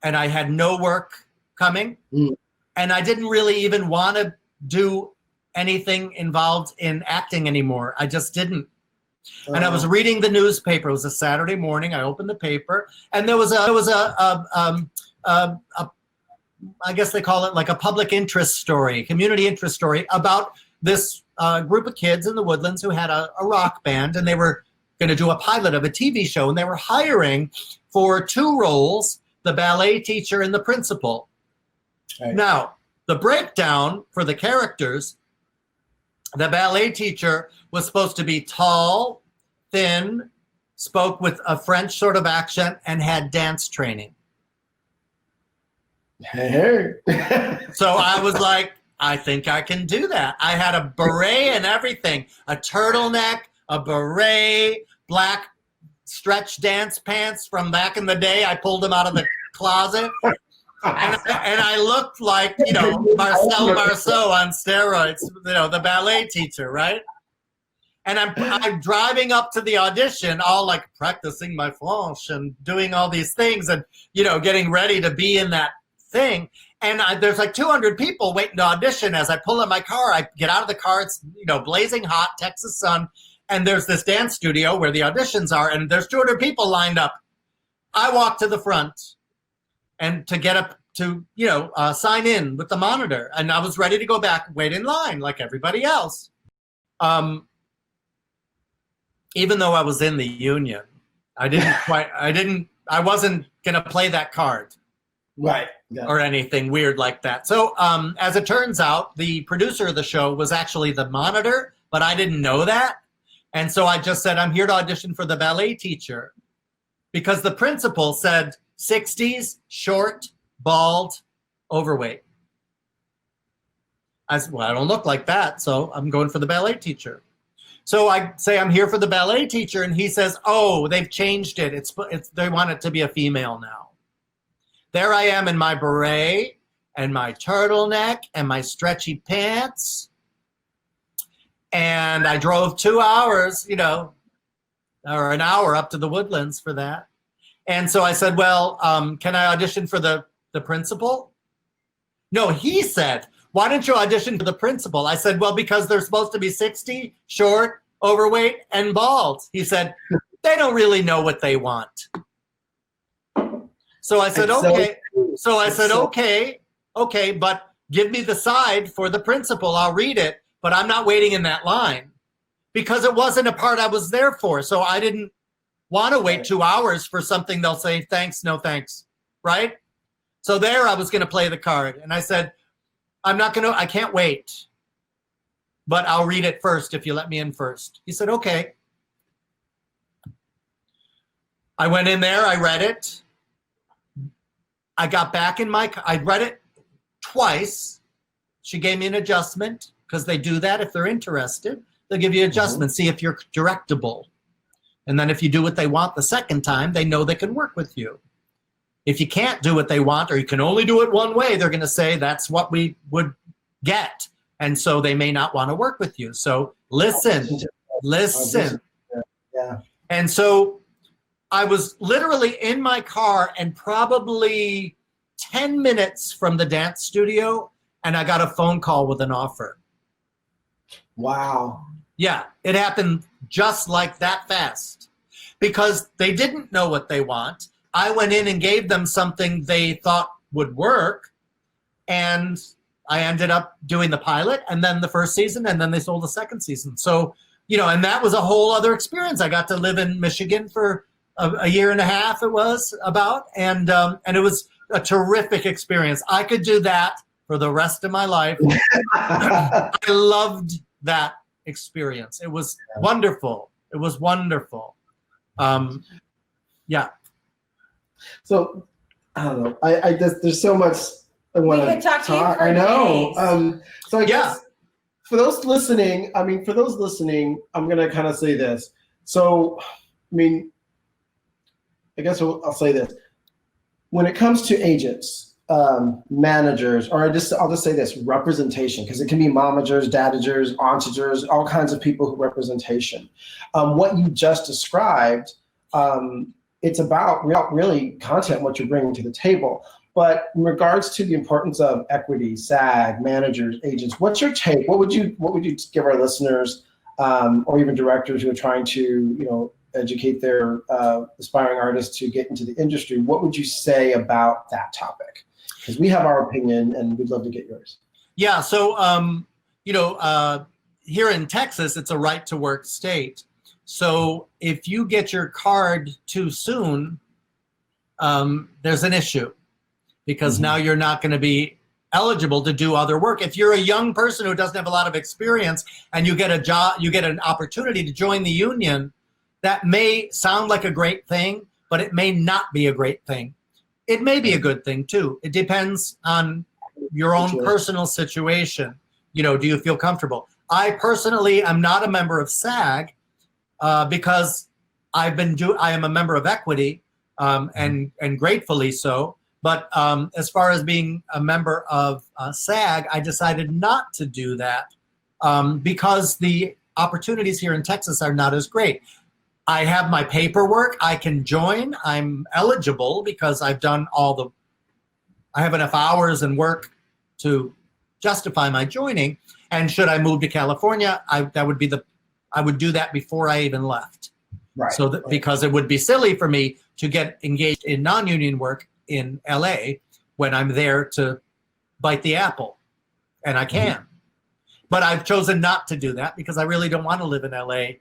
and I had no work coming, and I didn't really even want to do anything involved in acting anymore. I just didn't. And I was reading the newspaper. It was a Saturday morning. I opened the paper, and there was a I guess they call it like a public interest story, community interest story about this group of kids in the Woodlands who had a rock band, and they were going to do a pilot of a TV show, and they were hiring for 2 roles, the ballet teacher and the principal. Right. Now, the breakdown for the characters, the ballet teacher was supposed to be tall, thin, spoke with a French sort of accent, and had dance training. Hey. So I was like, I think I can do that. I had a beret and everything, a turtleneck, a beret, black stretch dance pants from back in the day. I pulled them out of the closet. And I looked like, Marcel Marceau on steroids, the ballet teacher, right? And I'm driving up to the audition, all like practicing my French and doing all these things and, getting ready to be in that thing. And there's like 200 people waiting to audition. As I pull in my car, I get out of the car. It's, blazing hot, Texas sun. And there's this dance studio where the auditions are. And there's 200 people lined up. I walk to the front and to get up to, sign in with the monitor. And I was ready to go back, wait in line like everybody else. Even though I was in the union, I wasn't going to play that card. Right. Yeah. Or anything weird like that. So as it turns out, the producer of the show was actually the monitor, but I didn't know that. And so I just said, I'm here to audition for the ballet teacher, because the principal said 60s, short, bald, overweight. I said, well, I don't look like that, so I'm going for the ballet teacher. So I say, I'm here for the ballet teacher, and he says, oh, they've changed it. They want it to be a female now. There I am in my beret and my turtleneck and my stretchy pants. And I drove 2 hours, or an hour up to the Woodlands for that. And so I said, well, can I audition for the principal? No, he said, why don't you audition for the principal? I said, well, because they're supposed to be 60, short, overweight, and bald. He said, they don't really know what they want. So I said, okay. So I said, okay, but give me the side for the principal. I'll read it, but I'm not waiting in that line, because it wasn't a part I was there for. So I didn't want to wait 2 hours for something they'll say, thanks, no thanks, right? So there I was going to play the card. And I said, I can't wait, but I'll read it first if you let me in first. He said, okay. I went in there, I read it. I got back in I read it twice. She gave me an adjustment, because they do that if they're interested. They'll give you adjustments, see if you're directable. And then if you do what they want the second time, they know they can work with you. If you can't do what they want, or you can only do it one way, they're going to say that's what we would get. And so they may not want to work with you. So listen. Yeah. And so I was literally in my car and probably 10 minutes from the dance studio, and I got a phone call with an offer. Wow. Yeah, it happened just like that fast because they didn't know what they want. I went in and gave them something they thought would work, and I ended up doing the pilot and then the first season, and then they sold the second season. So, and that was a whole other experience. I got to live in Michigan for a year and a half, it was about, and it was a terrific experience. I could do that for the rest of my life. I loved that experience. It was wonderful. It was wonderful. Yeah. So I don't know. I just, there's so much I want to talk. I know. So I guess for those listening, I'm going to kind of say this. So, I guess I'll say this. When it comes to agents, managers, or I'll just say this, representation, because it can be momagers, dadagers, auntages, all kinds of people who representation. What you just described, it's about really content, what you're bringing to the table. But in regards to the importance of equity, SAG, managers, agents, what's your take? What would you give our listeners, or even directors who are trying to, educate their aspiring artists to get into the industry? What would you say about that topic? Because we have our opinion and we'd love to get yours. Yeah. So, here in Texas, it's a right to work state. So if you get your card too soon, there's an issue because now you're not going to be eligible to do other work. If you're a young person who doesn't have a lot of experience and you get a job, you get an opportunity to join the union, that may sound like a great thing, but it may not be a great thing. It may be a good thing too. It depends on your own personal situation. Do you feel comfortable? I personally am not a member of SAG because I am a member of Equity, and gratefully so. But as far as being a member of SAG, I decided not to do that because the opportunities here in Texas are not as great. I have my paperwork. I can join. I'm eligible because I've done I have enough hours and work to justify my joining. And should I move to California, I would do that before I even left. Right. So because it would be silly for me to get engaged in non-union work in LA when I'm there to bite the apple, and I can. But I've chosen not to do that because I really don't want to live in LA.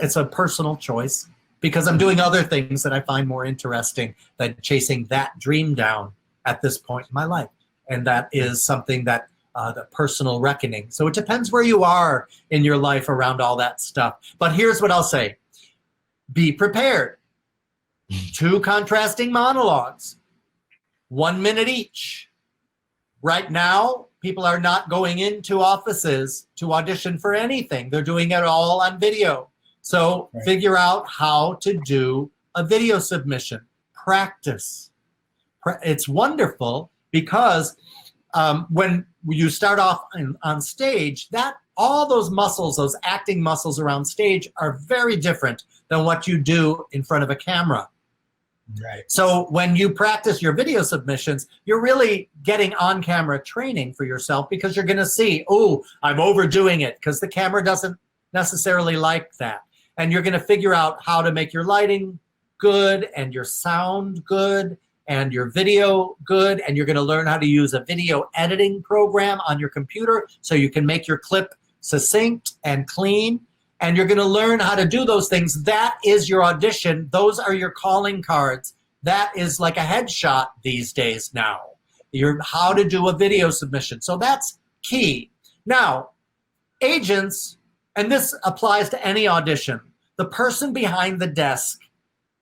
It's a personal choice because I'm doing other things that I find more interesting than chasing that dream down at this point in my life. And that is something that the personal reckoning. So it depends where you are in your life around all that stuff. But here's what I'll say. Be prepared. 2 contrasting monologues, 1 minute each. Right now, people are not going into offices to audition for anything. They're doing it all on video. So figure out how to do a video submission. Practice. It's wonderful because when you start off on stage, all those muscles, those acting muscles around stage are very different than what you do in front of a camera. Right. So when you practice your video submissions, you're really getting on-camera training for yourself because you're going to see, oh, I'm overdoing it, because the camera doesn't necessarily like that. And you're going to figure out how to make your lighting good and your sound good and your video good. And you're going to learn how to use a video editing program on your computer so you can make your clip succinct and clean. And you're going to learn how to do those things. That is your audition. Those are your calling cards. That is like a headshot these days now. How to do a video submission. So that's key. Now, agents, and this applies to any audition, the person behind the desk,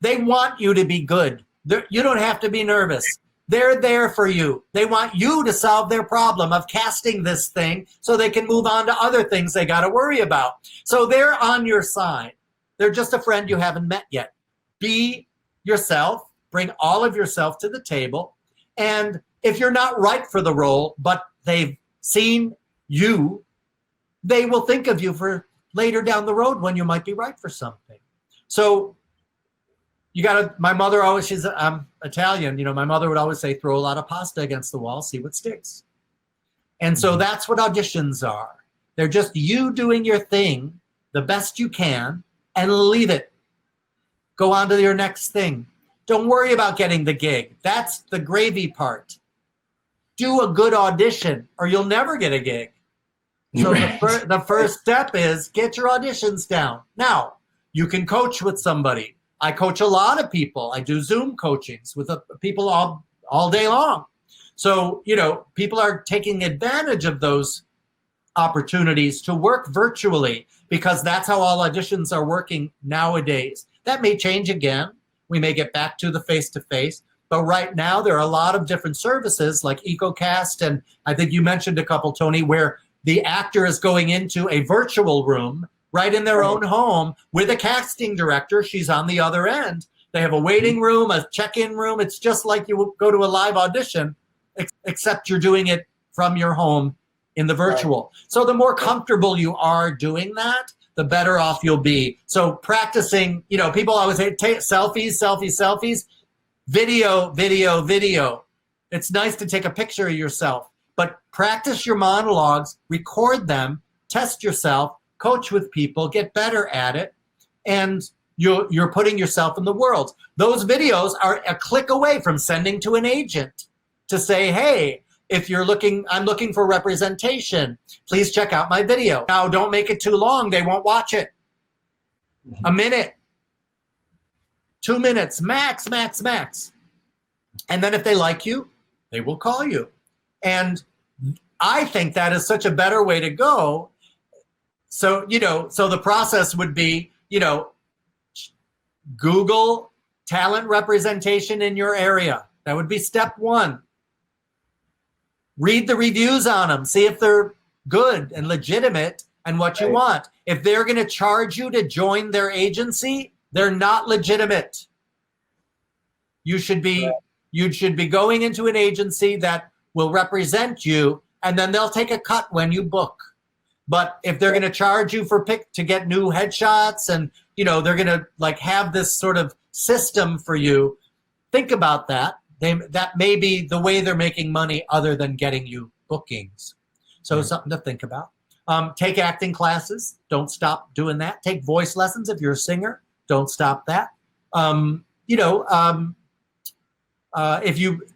they want you to be good. You don't have to be nervous. They're there for you. They want you to solve their problem of casting this thing so they can move on to other things they got to worry about. So they're on your side. They're just a friend you haven't met yet. Be yourself. Bring all of yourself to the table. And if you're not right for the role, but they've seen you, they will think of you for later down the road when you might be right for something. So you gotta, my mother always, I'm Italian, my mother would always say, throw a lot of pasta against the wall, see what sticks. And so that's what auditions are. They're just you doing your thing the best you can and leave it. Go on to your next thing. Don't worry about getting the gig. That's the gravy part. Do a good audition or you'll never get a gig. So the first step is get your auditions down. Now, you can coach with somebody. I coach a lot of people. I do Zoom coachings with people all day long. So, people are taking advantage of those opportunities to work virtually because that's how all auditions are working nowadays. That may change again. We may get back to the face-to-face. But right now, there are a lot of different services like EcoCast, and I think you mentioned a couple, Tony, where the actor is going into a virtual room right in their own home with a casting director. She's on the other end. They have a waiting room, a check-in room. It's just like you go to a live audition, except you're doing it from your home in the virtual. Right. So the more comfortable you are doing that, the better off you'll be. So practicing, people always say, take selfies, video. It's nice to take a picture of yourself, but practice your monologues, record them, test yourself, coach with people, get better at it, and you're putting yourself in the world. Those videos are a click away from sending to an agent to say, hey, if I'm looking for representation, please check out my video. Now, don't make it too long. They won't watch it. A minute, 2 minutes, max. And then if they like you, they will call you. And I think that is such a better way to go. So, so the process would be, Google talent representation in your area. That would be step one. Read the reviews on them. See if they're good and legitimate and what you want. If they're going to charge you to join their agency, they're not legitimate. You should be going into an agency that will represent you, and then they'll take a cut when you book. But if they're going to charge you to get new headshots and, they're going to have this sort of system for you, think about that. That may be the way they're making money other than getting you bookings. So something to think about. Take acting classes. Don't stop doing that. Take voice lessons if you're a singer. Don't stop that. If you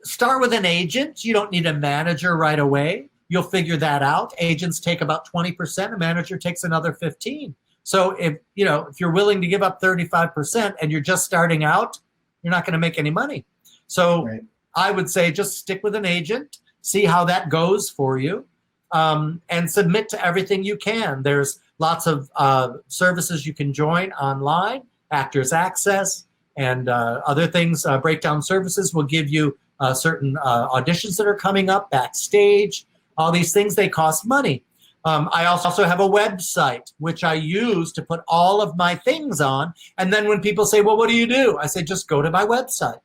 start with an agent, you don't need a manager right away. You'll figure that out. Agents take about 20%. A manager takes another 15%. So if you're willing to give up 35% and you're just starting out, you're not going to make any money. So I would say just stick with an agent, see how that goes for you, and submit to everything you can. There's lots of services you can join online, Actors Access, and other things. Breakdown Services will give you certain auditions that are coming up, backstage. All these things, they cost money. I also have a website, which I use to put all of my things on. And then when people say, well, what do? I say, just go to my website.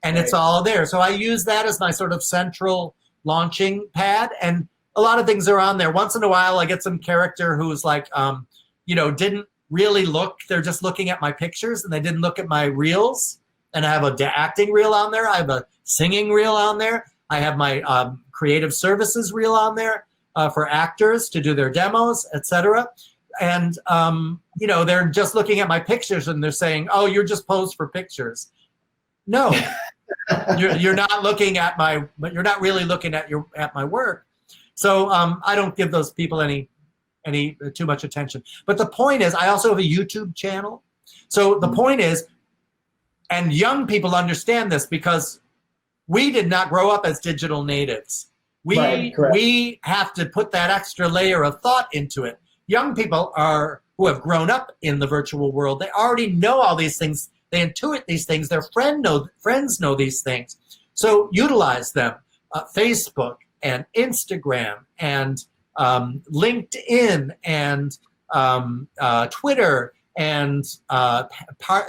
And it's all there. So I use that as my sort of central launching pad. And a lot of things are on there. Once in a while, I get some character who's didn't really look. They're just looking at my pictures and they didn't look at my reels. And I have a acting reel on there. I have a singing reel on there. I have my creative services reel on there for actors to do their demos, etc. And, they're just looking at my pictures and they're saying, oh, you're just posed for pictures. No, you're not looking at you're not really looking at my work. So I don't give those people any too much attention. But the point is, I also have a YouTube channel. So the point is, and young people understand this because we did not grow up as digital natives. We have to put that extra layer of thought into it. Young people who have grown up in the virtual world, they already know all these things. They intuit these things. Their friends know these things. So utilize them. Facebook and Instagram and LinkedIn and Twitter and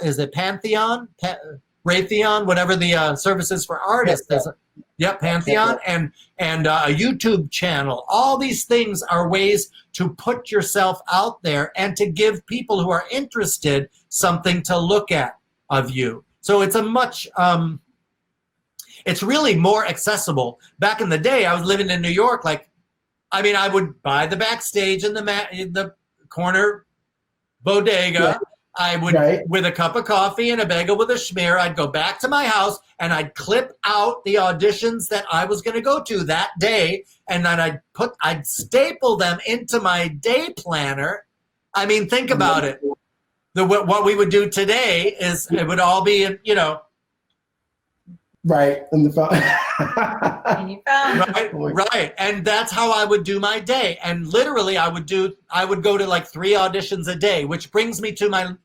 is it Pantheon? Raytheon, whatever the services for artists. Yep, Pantheon and a YouTube channel. All these things are ways to put yourself out there and to give people who are interested something to look at of you. So it's a much, it's really more accessible. Back in the day, I was living in New York. I would buy the backstage in the corner bodega. Yeah. I would, with a cup of coffee and a bagel with a schmear, I'd go back to my house and I'd clip out the auditions that I was going to go to that day. And then I'd staple them into my day planner. I mean, think about it. What we would do today is it would all be, right in the phone. In your phone. Right. And that's how I would do my day. And literally I would go to like 3 auditions a day, which brings me to my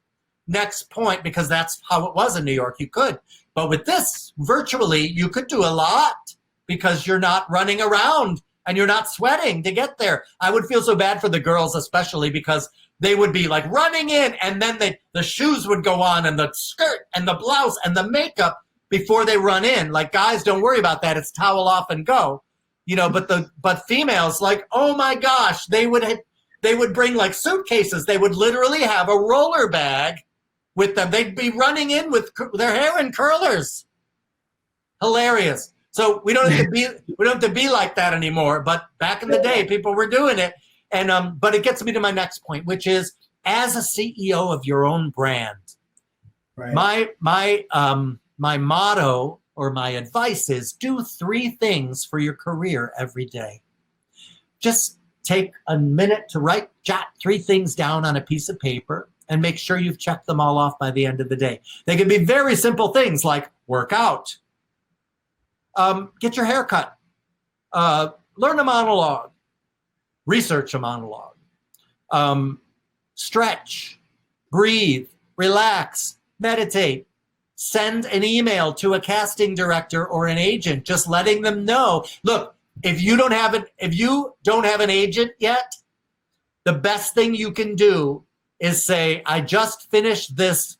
next point, because that's how it was in New York. You could. But with this, virtually, you could do a lot because you're not running around and you're not sweating to get there. I would feel so bad for the girls, especially because they would be like running in and then the shoes would go on and the skirt and the blouse and the makeup before they run in. Like, guys, don't worry about that. It's towel off and go. But females, like, oh my gosh, they would bring like suitcases. They would literally have a roller bag with them. They'd be running in with their hair in curlers. Hilarious. So we don't have to be like that anymore. But back in the day, people were doing it. And but it gets me to my next point, which is, as a CEO of your own brand, right. My motto or my advice is, do 3 things for your career every day. Just take a minute to jot 3 things down on a piece of paper and make sure you've checked them all off by the end of the day. They can be very simple things like work out, get your hair cut, learn a monologue, research a monologue, stretch, breathe, relax, meditate, send an email to a casting director or an agent, just letting them know, look, if you don't have an agent yet, the best thing you can do is say, I just finished this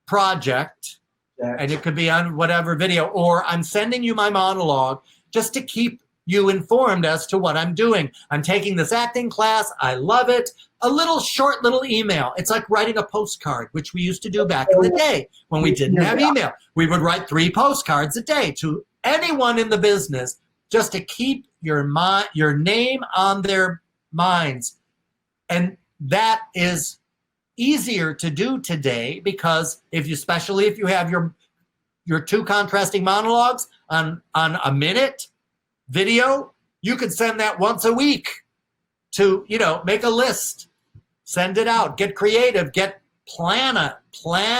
project, and it could be on whatever video, or I'm sending you my monologue just to keep you informed as to what I'm doing. I'm taking this acting class. I love it. A short little email. It's like writing a postcard, which we used to do back in the day when we didn't have email. We would write 3 postcards a day to anyone in the business just to keep your name on their minds. And that is easier to do today because especially if you have your 2 contrasting monologues on a minute video, you could send that once a week to, make a list, send it out, get creative, plan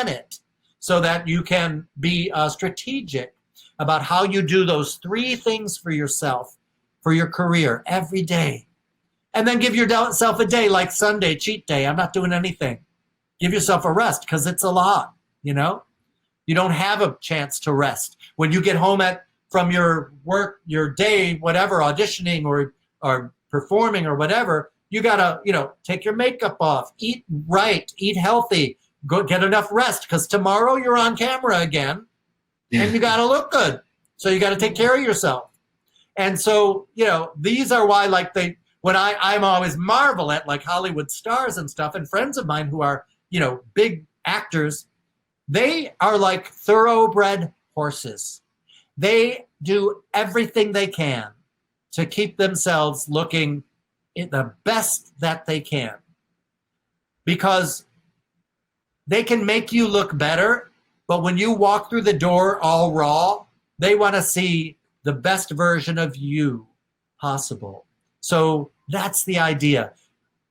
it so that you can be strategic about how you do those 3 things for yourself, for your career every day. And then give yourself a day like Sunday, cheat day. I'm not doing anything. Give yourself a rest because it's a lot, You don't have a chance to rest. When you get home from your work, your day, whatever, auditioning or performing or whatever, you gotta, take your makeup off, eat right, eat healthy, go get enough rest because tomorrow you're on camera again and you gotta look good. So you gotta take care of yourself. And so, these are why I'm always marvel at like Hollywood stars and stuff and friends of mine who are, big actors, they are like thoroughbred horses. They do everything they can to keep themselves looking the best that they can because they can make you look better, but when you walk through the door all raw, they want to see the best version of you possible. So that's the idea.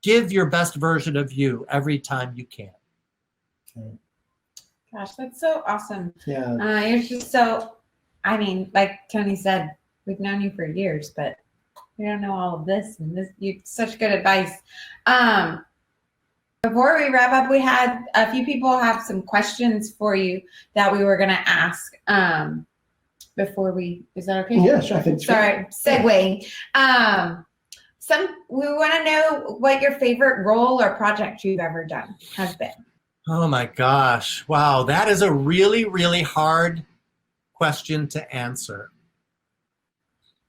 Give your best version of you every time you can. Okay. Gosh, that's so awesome. Yeah. You're just so, like Tony said, we've known you for years, but we don't know all of this. And you such good advice. Before we wrap up, we had a few people have some questions for you that we were going to ask. before is that okay? Yeah, sure. I think it's Sorry, segueing. We want to know what your favorite role or project you've ever done has been. Oh my gosh. Wow. That is a really, really hard question to answer.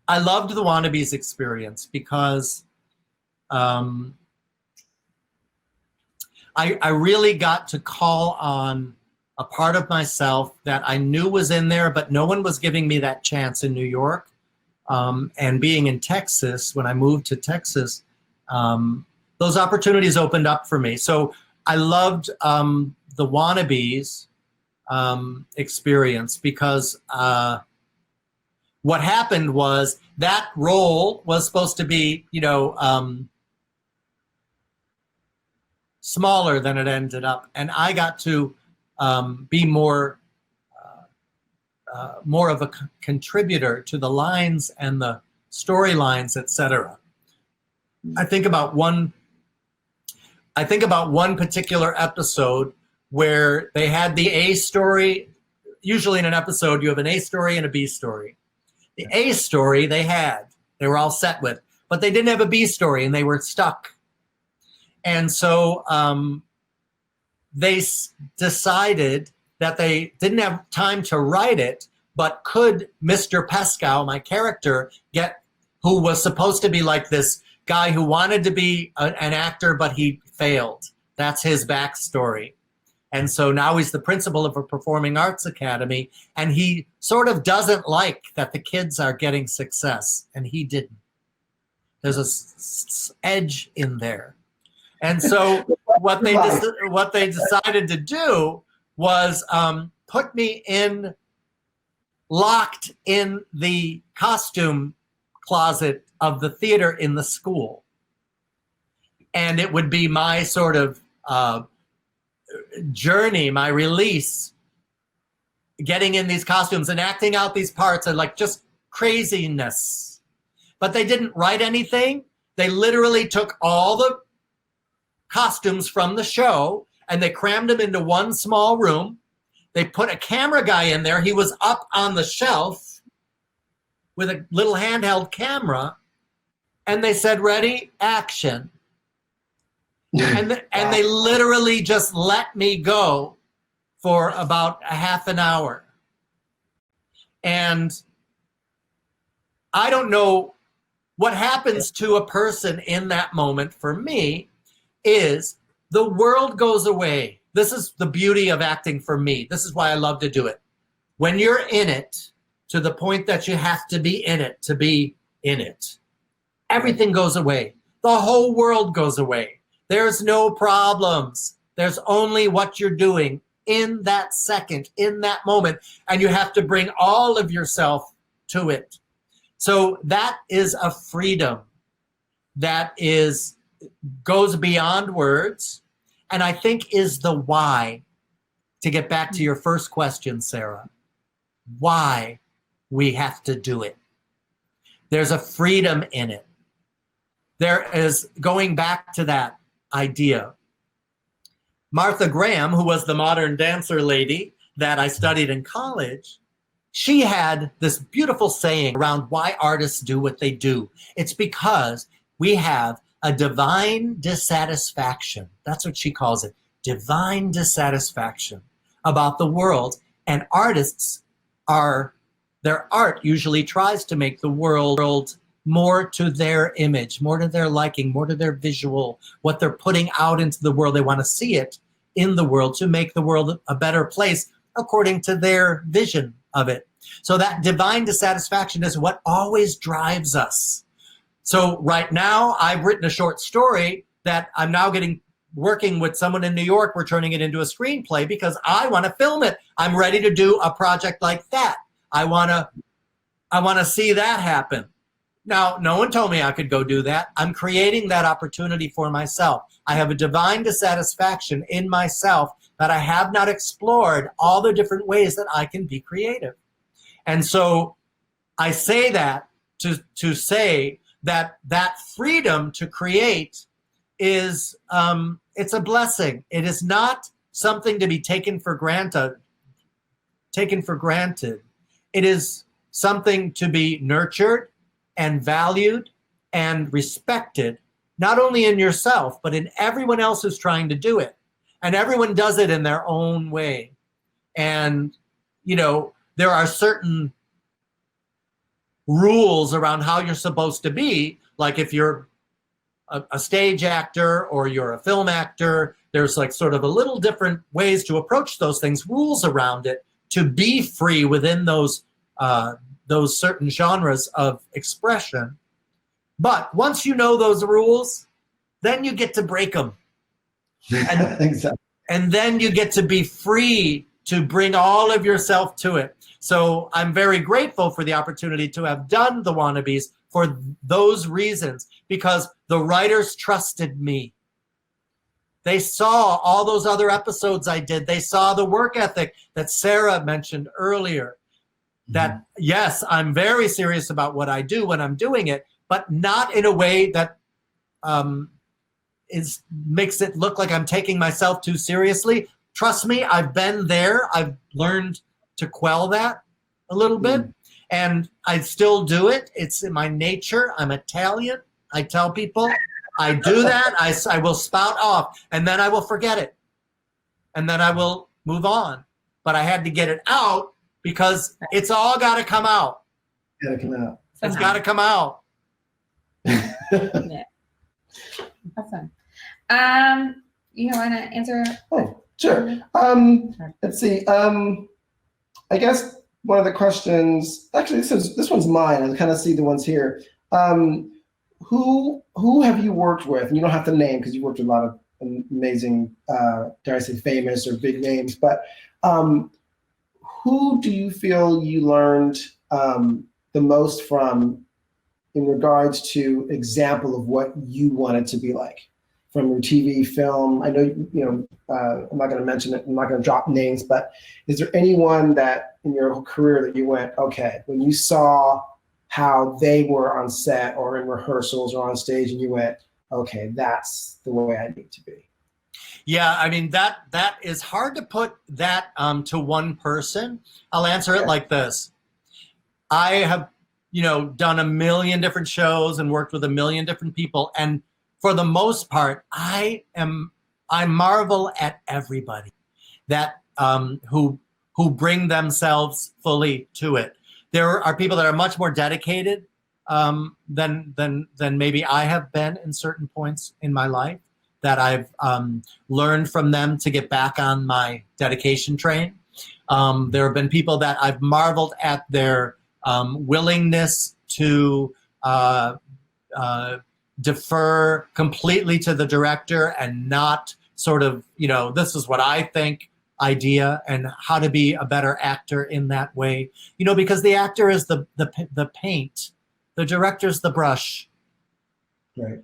I loved the Wannabes experience because I really got to call on a part of myself that I knew was in there, but no one was giving me that chance in New York. And being in Texas, when I moved to Texas, those opportunities opened up for me. So I loved the Wannabes experience because what happened was that role was supposed to be, smaller than it ended up. And I got to be more of a contributor to the lines and the storylines, etc. I think about one particular episode where they had the A story. Usually in an episode, you have an A story and a B story. The A story they were all set with, but they didn't have a B story and they were stuck. And so they decided that they didn't have time to write it, but could Mr. Pescow, my character, who was supposed to be like this guy who wanted to be an actor, but he failed. That's his backstory. And so now he's the principal of a performing arts academy, and he sort of doesn't like that the kids are getting success, and he didn't. There's a edge in there. And so what they decided to do was put me locked in the costume closet of the theater in the school. And it would be my sort of journey, my release, getting in these costumes and acting out these parts and like just craziness. But they didn't write anything. They literally took all the costumes from the show and they crammed them into one small room. They put a camera guy in there. He was up on the shelf with a little handheld camera. And they said, ready, action. And they literally just let me go for about a half an hour. And I don't know what happens to a person in that moment. For me, is the world goes away. This is the beauty of acting for me. This is why I love to do it. When you're in it, to the point that you have to be in it to be in it, everything goes away. The whole world goes away. There's no problems. There's only what you're doing in that second, in that moment, and you have to bring all of yourself to it. So that is a freedom that goes beyond words, and I think is the why. To get back to your first question, Sarah, why we have to do it. There's a freedom in it. There is, going back to that idea, Martha Graham, who was the modern dancer lady that I studied in college, she had this beautiful saying around why artists do what they do. It's because we have a divine dissatisfaction. That's what she calls it, divine dissatisfaction about the world. And artists their art usually tries to make the world more to their image, more to their liking, more to their visual, what they're putting out into the world. They want to see it in the world to make the world a better place according to their vision of it. So that divine dissatisfaction is what always drives us. So right now, I've written a short story that I'm now working with someone in New York. We're turning it into a screenplay because I want to film it. I'm ready to do a project like that. I want to see that happen. Now, no one told me I could go do that. I'm creating that opportunity for myself. I have a divine dissatisfaction in myself that I have not explored all the different ways that I can be creative. And so I say that to say that freedom to create is, it's a blessing. It is not something to be taken for granted. It is something to be nurtured and valued and respected, not only in yourself, but in everyone else who's trying to do it. And everyone does it in their own way. And, you know, there are certain rules around how you're supposed to be. Like if you're a stage actor or you're a film actor, there's like sort of a little different ways to approach those things, rules around it, to be free within those certain genres of expression. But once you know those rules, then you get to break them. And, Exactly. and then you get to be free to bring all of yourself to it. So I'm very grateful for the opportunity to have done The Wannabes for those reasons, because the writers trusted me. They saw all those other episodes I did. They saw the work ethic that Sarah mentioned earlier. That, yes, I'm very serious about what I do when I'm doing it, but not in a way that makes it look like I'm taking myself too seriously. Trust me, I've been there. I've learned to quell that a little bit, and I still do it. It's in my nature. I'm Italian. I tell people I do that. I will spout off, and then I will forget it, and then I will move on. But I had to get it out because it's all got to come out. Gotta come out. It's got to come out. Yeah. Awesome. You want to answer? Oh, sure. Let's see. I guess one of the questions, actually, this one's mine. I kind of see the ones here. Who have you worked with? And you don't have to name because you worked with a lot of amazing, dare I say, famous or big names. But who do you feel you learned the most from in regards to example of what you wanted to be like? From your TV, film, I know, I'm not going to mention it, I'm not going to drop names, but is there anyone that in your career that you went, okay, when you saw how they were on set or in rehearsals or on stage and you went, okay, that's the way I need to be? Yeah, I mean, that is hard to put that to one person. I'll answer it like this. I have, done a million different shows and worked with a million different people, and for the most part, I marvel at everybody that who bring themselves fully to it. There are people that are much more dedicated than maybe I have been in certain points in my life, that I've learned from them to get back on my dedication train. There have been people that I've marveled at their willingness to defer completely to the director and not sort of, this is what I think idea and how to be a better actor in that way. Because the actor is the paint, the director's the brush. Right.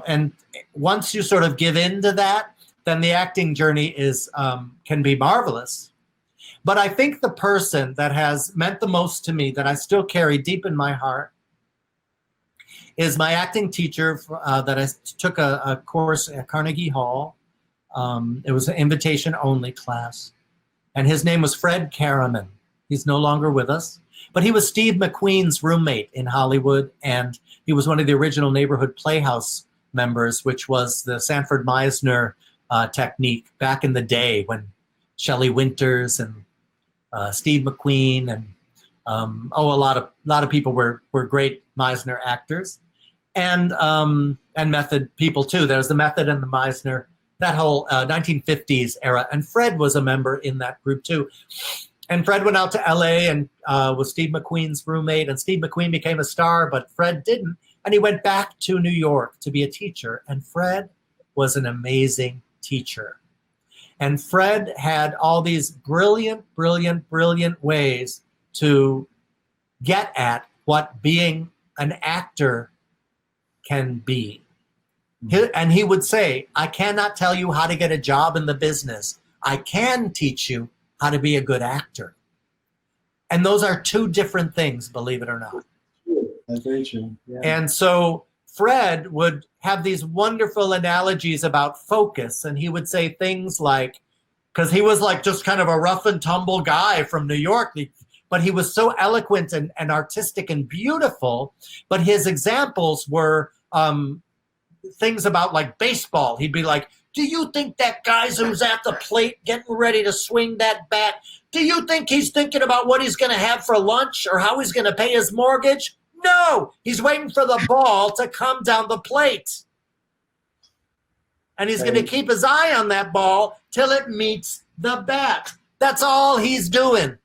And once you sort of give in to that, then the acting journey is can be marvelous. But I think the person that has meant the most to me, that I still carry deep in my heart, is my acting teacher that I took a course at Carnegie Hall. It was an invitation-only class. And his name was Fred Karaman. He's no longer with us. But he was Steve McQueen's roommate in Hollywood, and he was one of the original Neighborhood Playhouse members, which was the Sanford Meisner technique back in the day when Shelley Winters and Steve McQueen and a lot of people were great Meisner actors, and method people too. There's the method and the Meisner, that whole 1950s era. And Fred was a member in that group too. And Fred went out to LA and was Steve McQueen's roommate, and Steve McQueen became a star, but Fred didn't. And he went back to New York to be a teacher. And Fred was an amazing teacher. And Fred had all these brilliant, brilliant, brilliant ways to get at what being an actor can be. And he would say, I cannot tell you how to get a job in the business. I can teach you how to be a good actor. And those are two different things, believe it or not. That's very true. Yeah. And so Fred would have these wonderful analogies about focus. And he would say things like, because he was like just kind of a rough and tumble guy from New York. He but he was so eloquent and artistic and beautiful. But his examples were things about like baseball. He'd be like, do you think that guy who's at the plate getting ready to swing that bat, do you think he's thinking about what he's going to have for lunch or how he's going to pay his mortgage? No, he's waiting for the ball to come down the plate. And he's going to keep his eye on that ball till it meets the bat. That's all he's doing.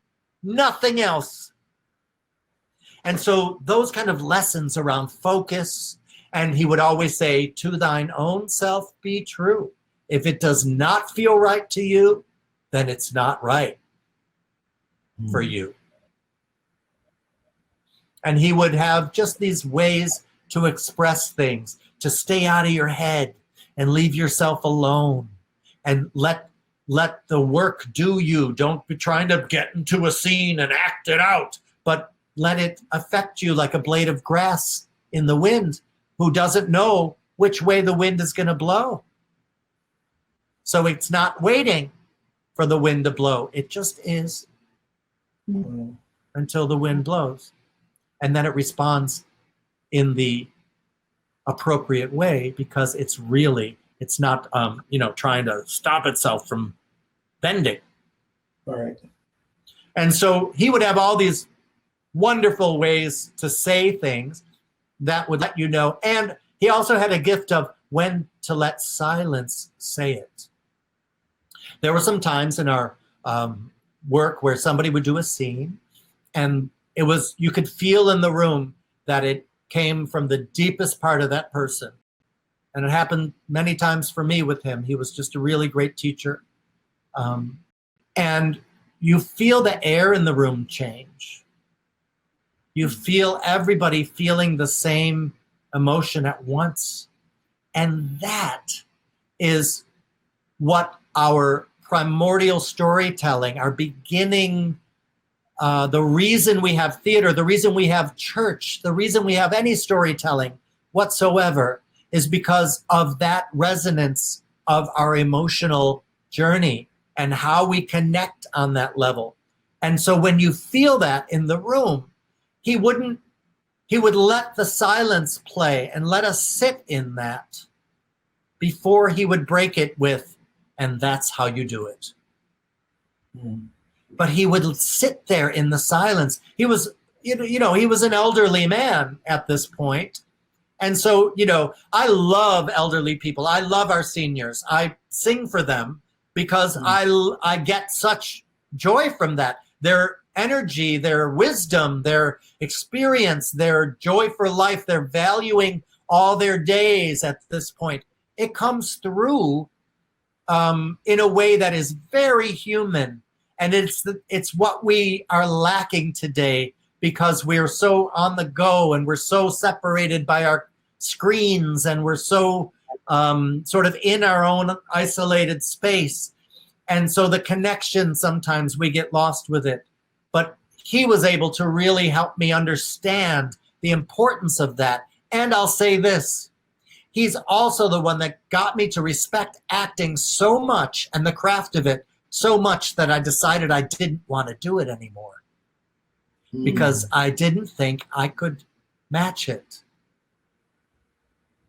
Nothing else. And so those kind of lessons around focus, and he would always say, to thine own self be true. If it does not feel right to you, then it's not right for you. And he would have just these ways to express things, to stay out of your head and leave yourself alone and let the work do you. Don't be trying to get into a scene and act it out, but let it affect you like a blade of grass in the wind who doesn't know which way the wind is going to blow. So it's not waiting for the wind to blow. It just is until the wind blows. And then it responds in the appropriate way because it's not, trying to stop itself from bending. All right. And so he would have all these wonderful ways to say things that would let you know. And he also had a gift of when to let silence say it. There were some times in our work where somebody would do a scene and you could feel in the room that it came from the deepest part of that person. And it happened many times for me with him. He was just a really great teacher. And you feel the air in the room change. You feel everybody feeling the same emotion at once. And that is what our primordial storytelling, our beginning, the reason we have theater, the reason we have church, the reason we have any storytelling whatsoever is because of that resonance of our emotional journey and how we connect on that level. And so when you feel that in the room, he would let the silence play and let us sit in that before he would break it with, and that's how you do it. But he would sit there in the silence. He was, he was an elderly man at this point. And so, I love elderly people. I love our seniors. I sing for them because I get such joy from that. Their energy, their wisdom, their experience, their joy for life, their valuing all their days at this point. It comes through in a way that is very human. And it's what we are lacking today because we're so on the go and we're so separated by our screens and we're so sort of in our own isolated space. And so the connection, sometimes we get lost with it. But he was able to really help me understand the importance of that. And I'll say this, he's also the one that got me to respect acting so much and the craft of it so much that I decided I didn't want to do it anymore because I didn't think I could match it.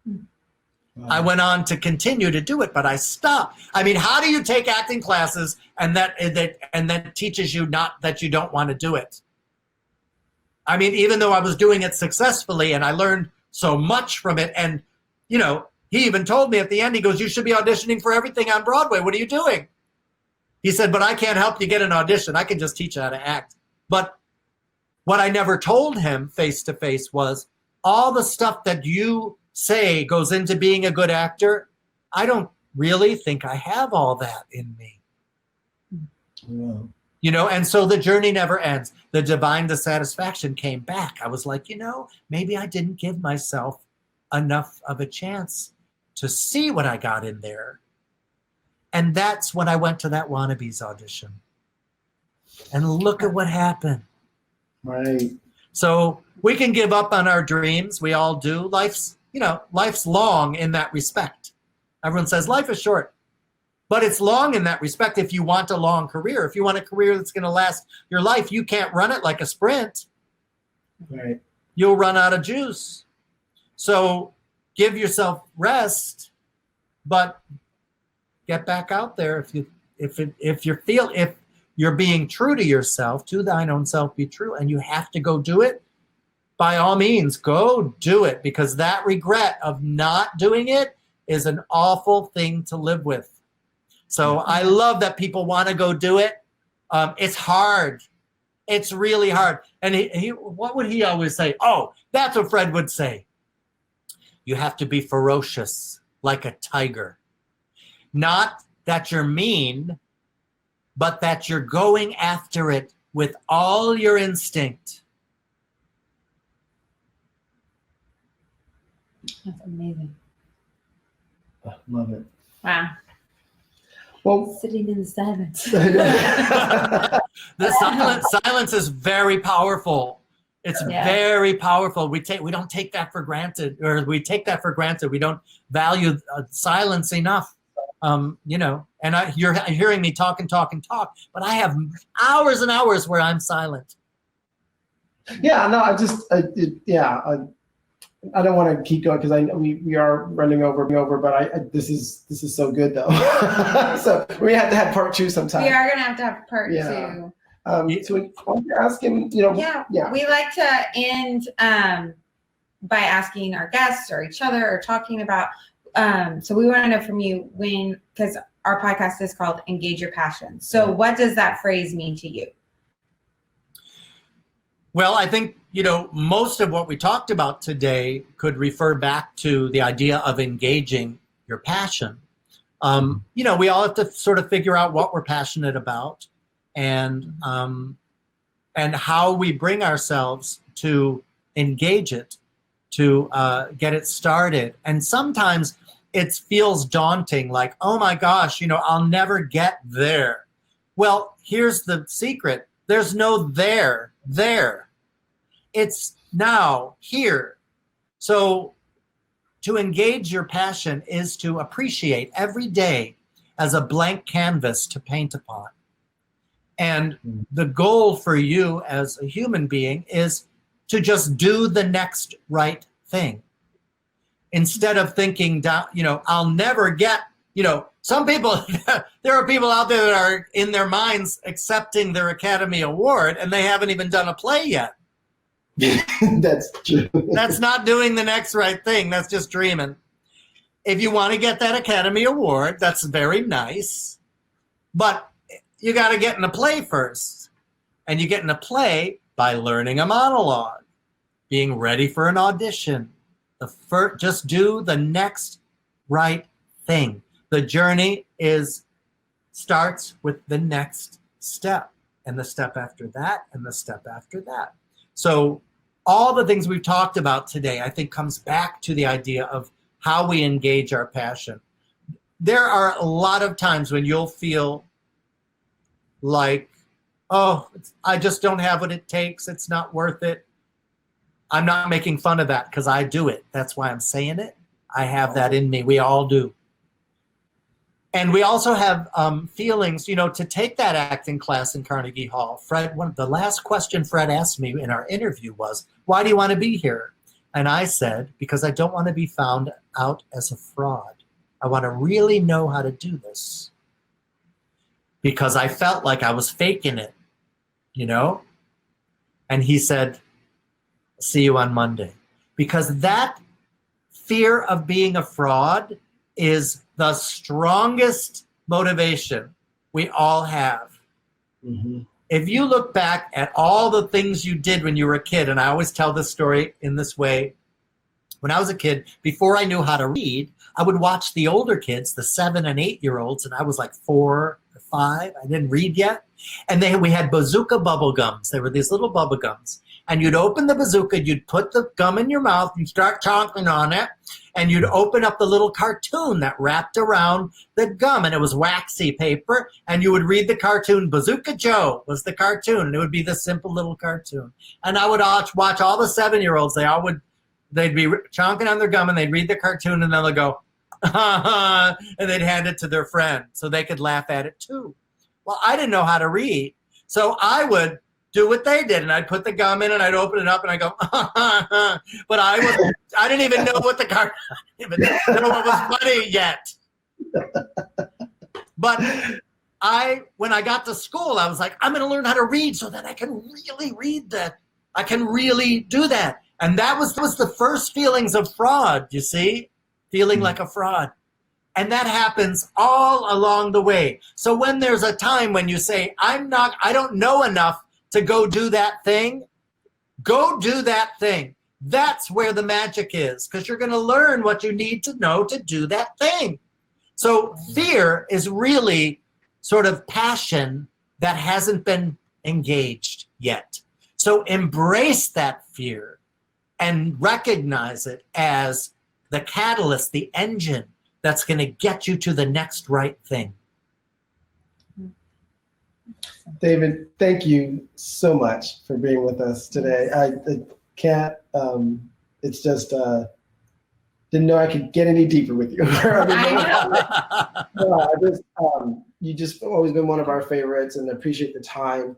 Wow. I went on to continue to do it, but I stopped. I mean, how do you take acting classes and that teaches you not that you don't want to do it? I mean, even though I was doing it successfully and I learned so much from it, and he even told me at the end, he goes, "You should be auditioning for everything on Broadway. What are you doing?" He said, "But I can't help you get an audition. I can just teach you how to act." But what I never told him face to face was all the stuff that you say goes into being a good actor. I don't really think I have all that in me. Yeah. And so the journey never ends. The divine dissatisfaction came back. I was like, maybe I didn't give myself enough of a chance to see what I got in there. And that's when I went to that Wannabes audition. And look at what happened. Right. So we can give up on our dreams. We all do. Life's long in that respect. Everyone says life is short. But it's long in that respect if you want a long career. If you want a career that's going to last your life, you can't run it like a sprint. Right. You'll run out of juice. So give yourself rest, but get back out there. If you're being true to yourself, to thine own self be true, and you have to go do it, by all means, go do it, because that regret of not doing it is an awful thing to live with. So I love that people want to go do it. It's hard. It's really hard. And he what would he always say? Oh, that's what Fred would say. You have to be ferocious like a tiger. Not that you're mean, but that you're going after it with all your instinct. That's amazing. I love it. Wow. Well, Sitting in the silence. The silence is very powerful. It's very powerful. We don't take that for granted, or we take that for granted. We don't value silence enough. You know, and you're hearing me talk, but I have hours and hours where I'm silent. Yeah, no, I don't want to keep going because I know we are running over, but this is so good though. So we have to have part 2 sometime. We are gonna have to have part 2. So I want to ask him, you know. Yeah. We like to end by asking our guests or each other or talking about. So we want to know from you because our podcast is called Engage Your Passion. So what does that phrase mean to you? Well, I think, you know, most of what we talked about today could refer back to the idea of engaging your passion. You know, we all have to sort of figure out what we're passionate about and how we bring ourselves to engage it, to get it started. And sometimes it feels daunting, like, oh my gosh, you know, I'll never get there. Well, here's the secret. There's no there. It's now, here. So to engage your passion is to appreciate every day as a blank canvas to paint upon. And the goal for you as a human being is to just do the next right thing. Instead of thinking down, you know, I'll never get, you know, some people, there are people out there that are in their minds accepting their Academy Award and they haven't even done a play yet. That's true. That's not doing the next right thing. That's just dreaming. If you want to get that Academy Award, that's very nice. But you got to get in a play first. And you get in a play by learning a monologue, being ready for an audition. Just do the next right thing. The journey starts with the next step, and the step after that, and the step after that. So all the things we've talked about today, I think, comes back to the idea of how we engage our passion. There are a lot of times when you'll feel like, oh, I just don't have what it takes. It's not worth it. I'm not making fun of that because I do it. That's why I'm saying it. I have that in me. We all do. And we also have feelings, you know, to take that acting class in Carnegie Hall. The last question Fred asked me in our interview was, why do you want to be here? And I said, because I don't want to be found out as a fraud. I want to really know how to do this. Because I felt like I was faking it, you know? And he said, see you on Monday. Because that fear of being a fraud is the strongest motivation we all have. Mm-hmm. If you look back at all the things you did when you were a kid, and I always tell this story in this way, when I was a kid, before I knew how to read, I would watch the older kids, the 7 and 8-year-olds, and I was like 4 or 5. I didn't read yet. And we had bazooka bubble gums. They were these little bubble gums. And you'd open the bazooka, you'd put the gum in your mouth, and start chonking on it, and you'd open up the little cartoon that wrapped around the gum, and it was waxy paper, and you would read the cartoon. Bazooka Joe was the cartoon, and it would be this simple little cartoon. And I would watch all the 7-year-olds. They'd be chonking on their gum, and they'd read the cartoon, and then they'll go, and they'd hand it to their friend so they could laugh at it too. Well, I didn't know how to read, so I would do what they did, and I'd put the gum in and I'd open it up and I go, but I didn't even know what the card, I didn't even know what was funny yet. But when I got to school, I was like, I'm going to learn how to read so that I can really read that. I can really do that. And that was the first feelings of fraud, you see, feeling like a fraud. And that happens all along the way. So when there's a time when you say, I don't know enough to go do that thing, go do that thing. That's where the magic is, because you're going to learn what you need to know to do that thing. So fear is really sort of passion that hasn't been engaged yet. So embrace that fear and recognize it as the catalyst, the engine that's going to get you to the next right thing. David, thank you so much for being with us today. I can't, it's just, didn't know I could get any deeper with you. You just always been one of our favorites, and appreciate the time.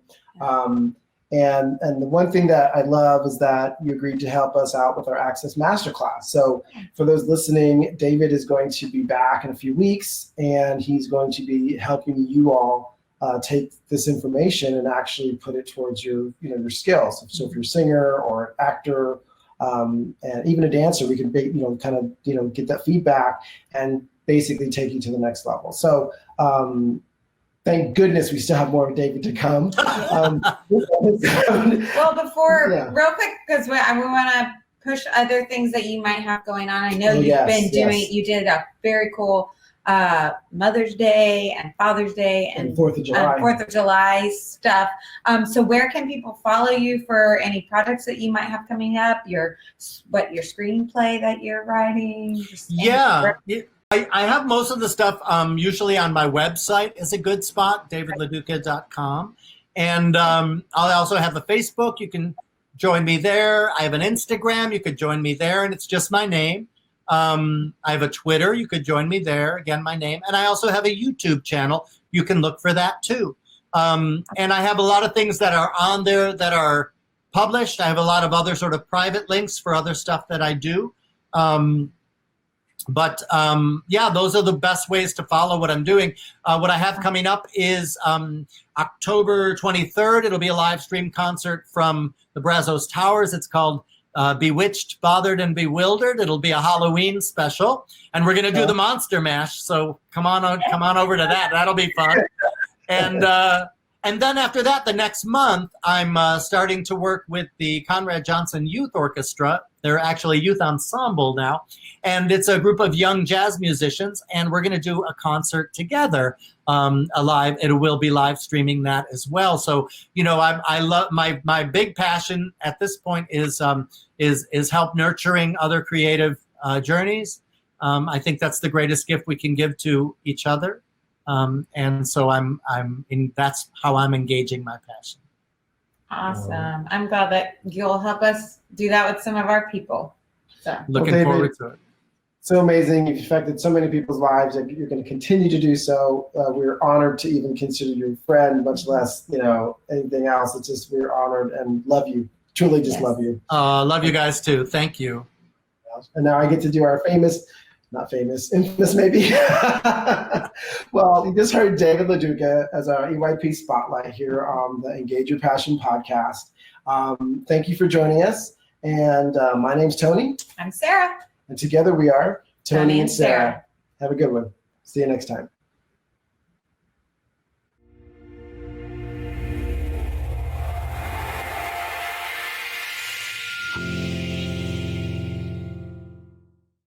And the one thing that I love is that you agreed to help us out with our Access Masterclass. So for those listening, David is going to be back in a few weeks, and he's going to be helping you all take this information and actually put it towards your skills. So if you're a singer or an actor, and even a dancer, we can get that feedback and basically take you to the next level. So thank goodness we still have more of David to come. Well, before, real quick, because we want to push other things that you might have going on. I know you did a very cool Mother's Day and Father's Day and 4th of July. 4th of July stuff. So where can people follow you for any projects that you might have coming up? Your screenplay that you're writing? I have most of the stuff usually on my website is a good spot, davidladuca.com. And I'll also have a Facebook. You can join me there. I have an Instagram. You could join me there, and it's just my name. I have a Twitter. You could join me there. Again, my name. And I also have a YouTube channel. You can look for that too. And I have a lot of things that are on there that are published. I have a lot of other sort of private links for other stuff that I do. But those are the best ways to follow what I'm doing. What I have coming up is October 23rd. It'll be a live stream concert from the Brazos Towers. It's called Bewitched, Bothered, and Bewildered. It'll be a Halloween special, and we're going to do the Monster Mash. So come on over to that. That'll be fun. And then after that, the next month, I'm starting to work with the Conrad Johnson Youth Orchestra. They're actually a youth ensemble now, and it's a group of young jazz musicians, and we're going to do a concert together, live. It will be live streaming that as well. So, I love my big passion at this point is help nurturing other creative journeys. I think that's the greatest gift we can give to each other. And so that's how I'm engaging my passion. Awesome. I'm glad that you'll help us do that with some of our people. So Looking forward to it. So amazing. You've affected so many people's lives, and you're going to continue to do so. We're honored to even consider you a friend, much less, anything else. It's just, we're honored and love you. Truly just love you. Love you guys too. Thank you. And now I get to do our infamous maybe. Well, you just heard David LaDuca as our EYP Spotlight here on the Engage Your Passion podcast. Thank you for joining us. And my name's Tony. I'm Sarah. And together we are Tony and Sarah. Have a good one. See you next time.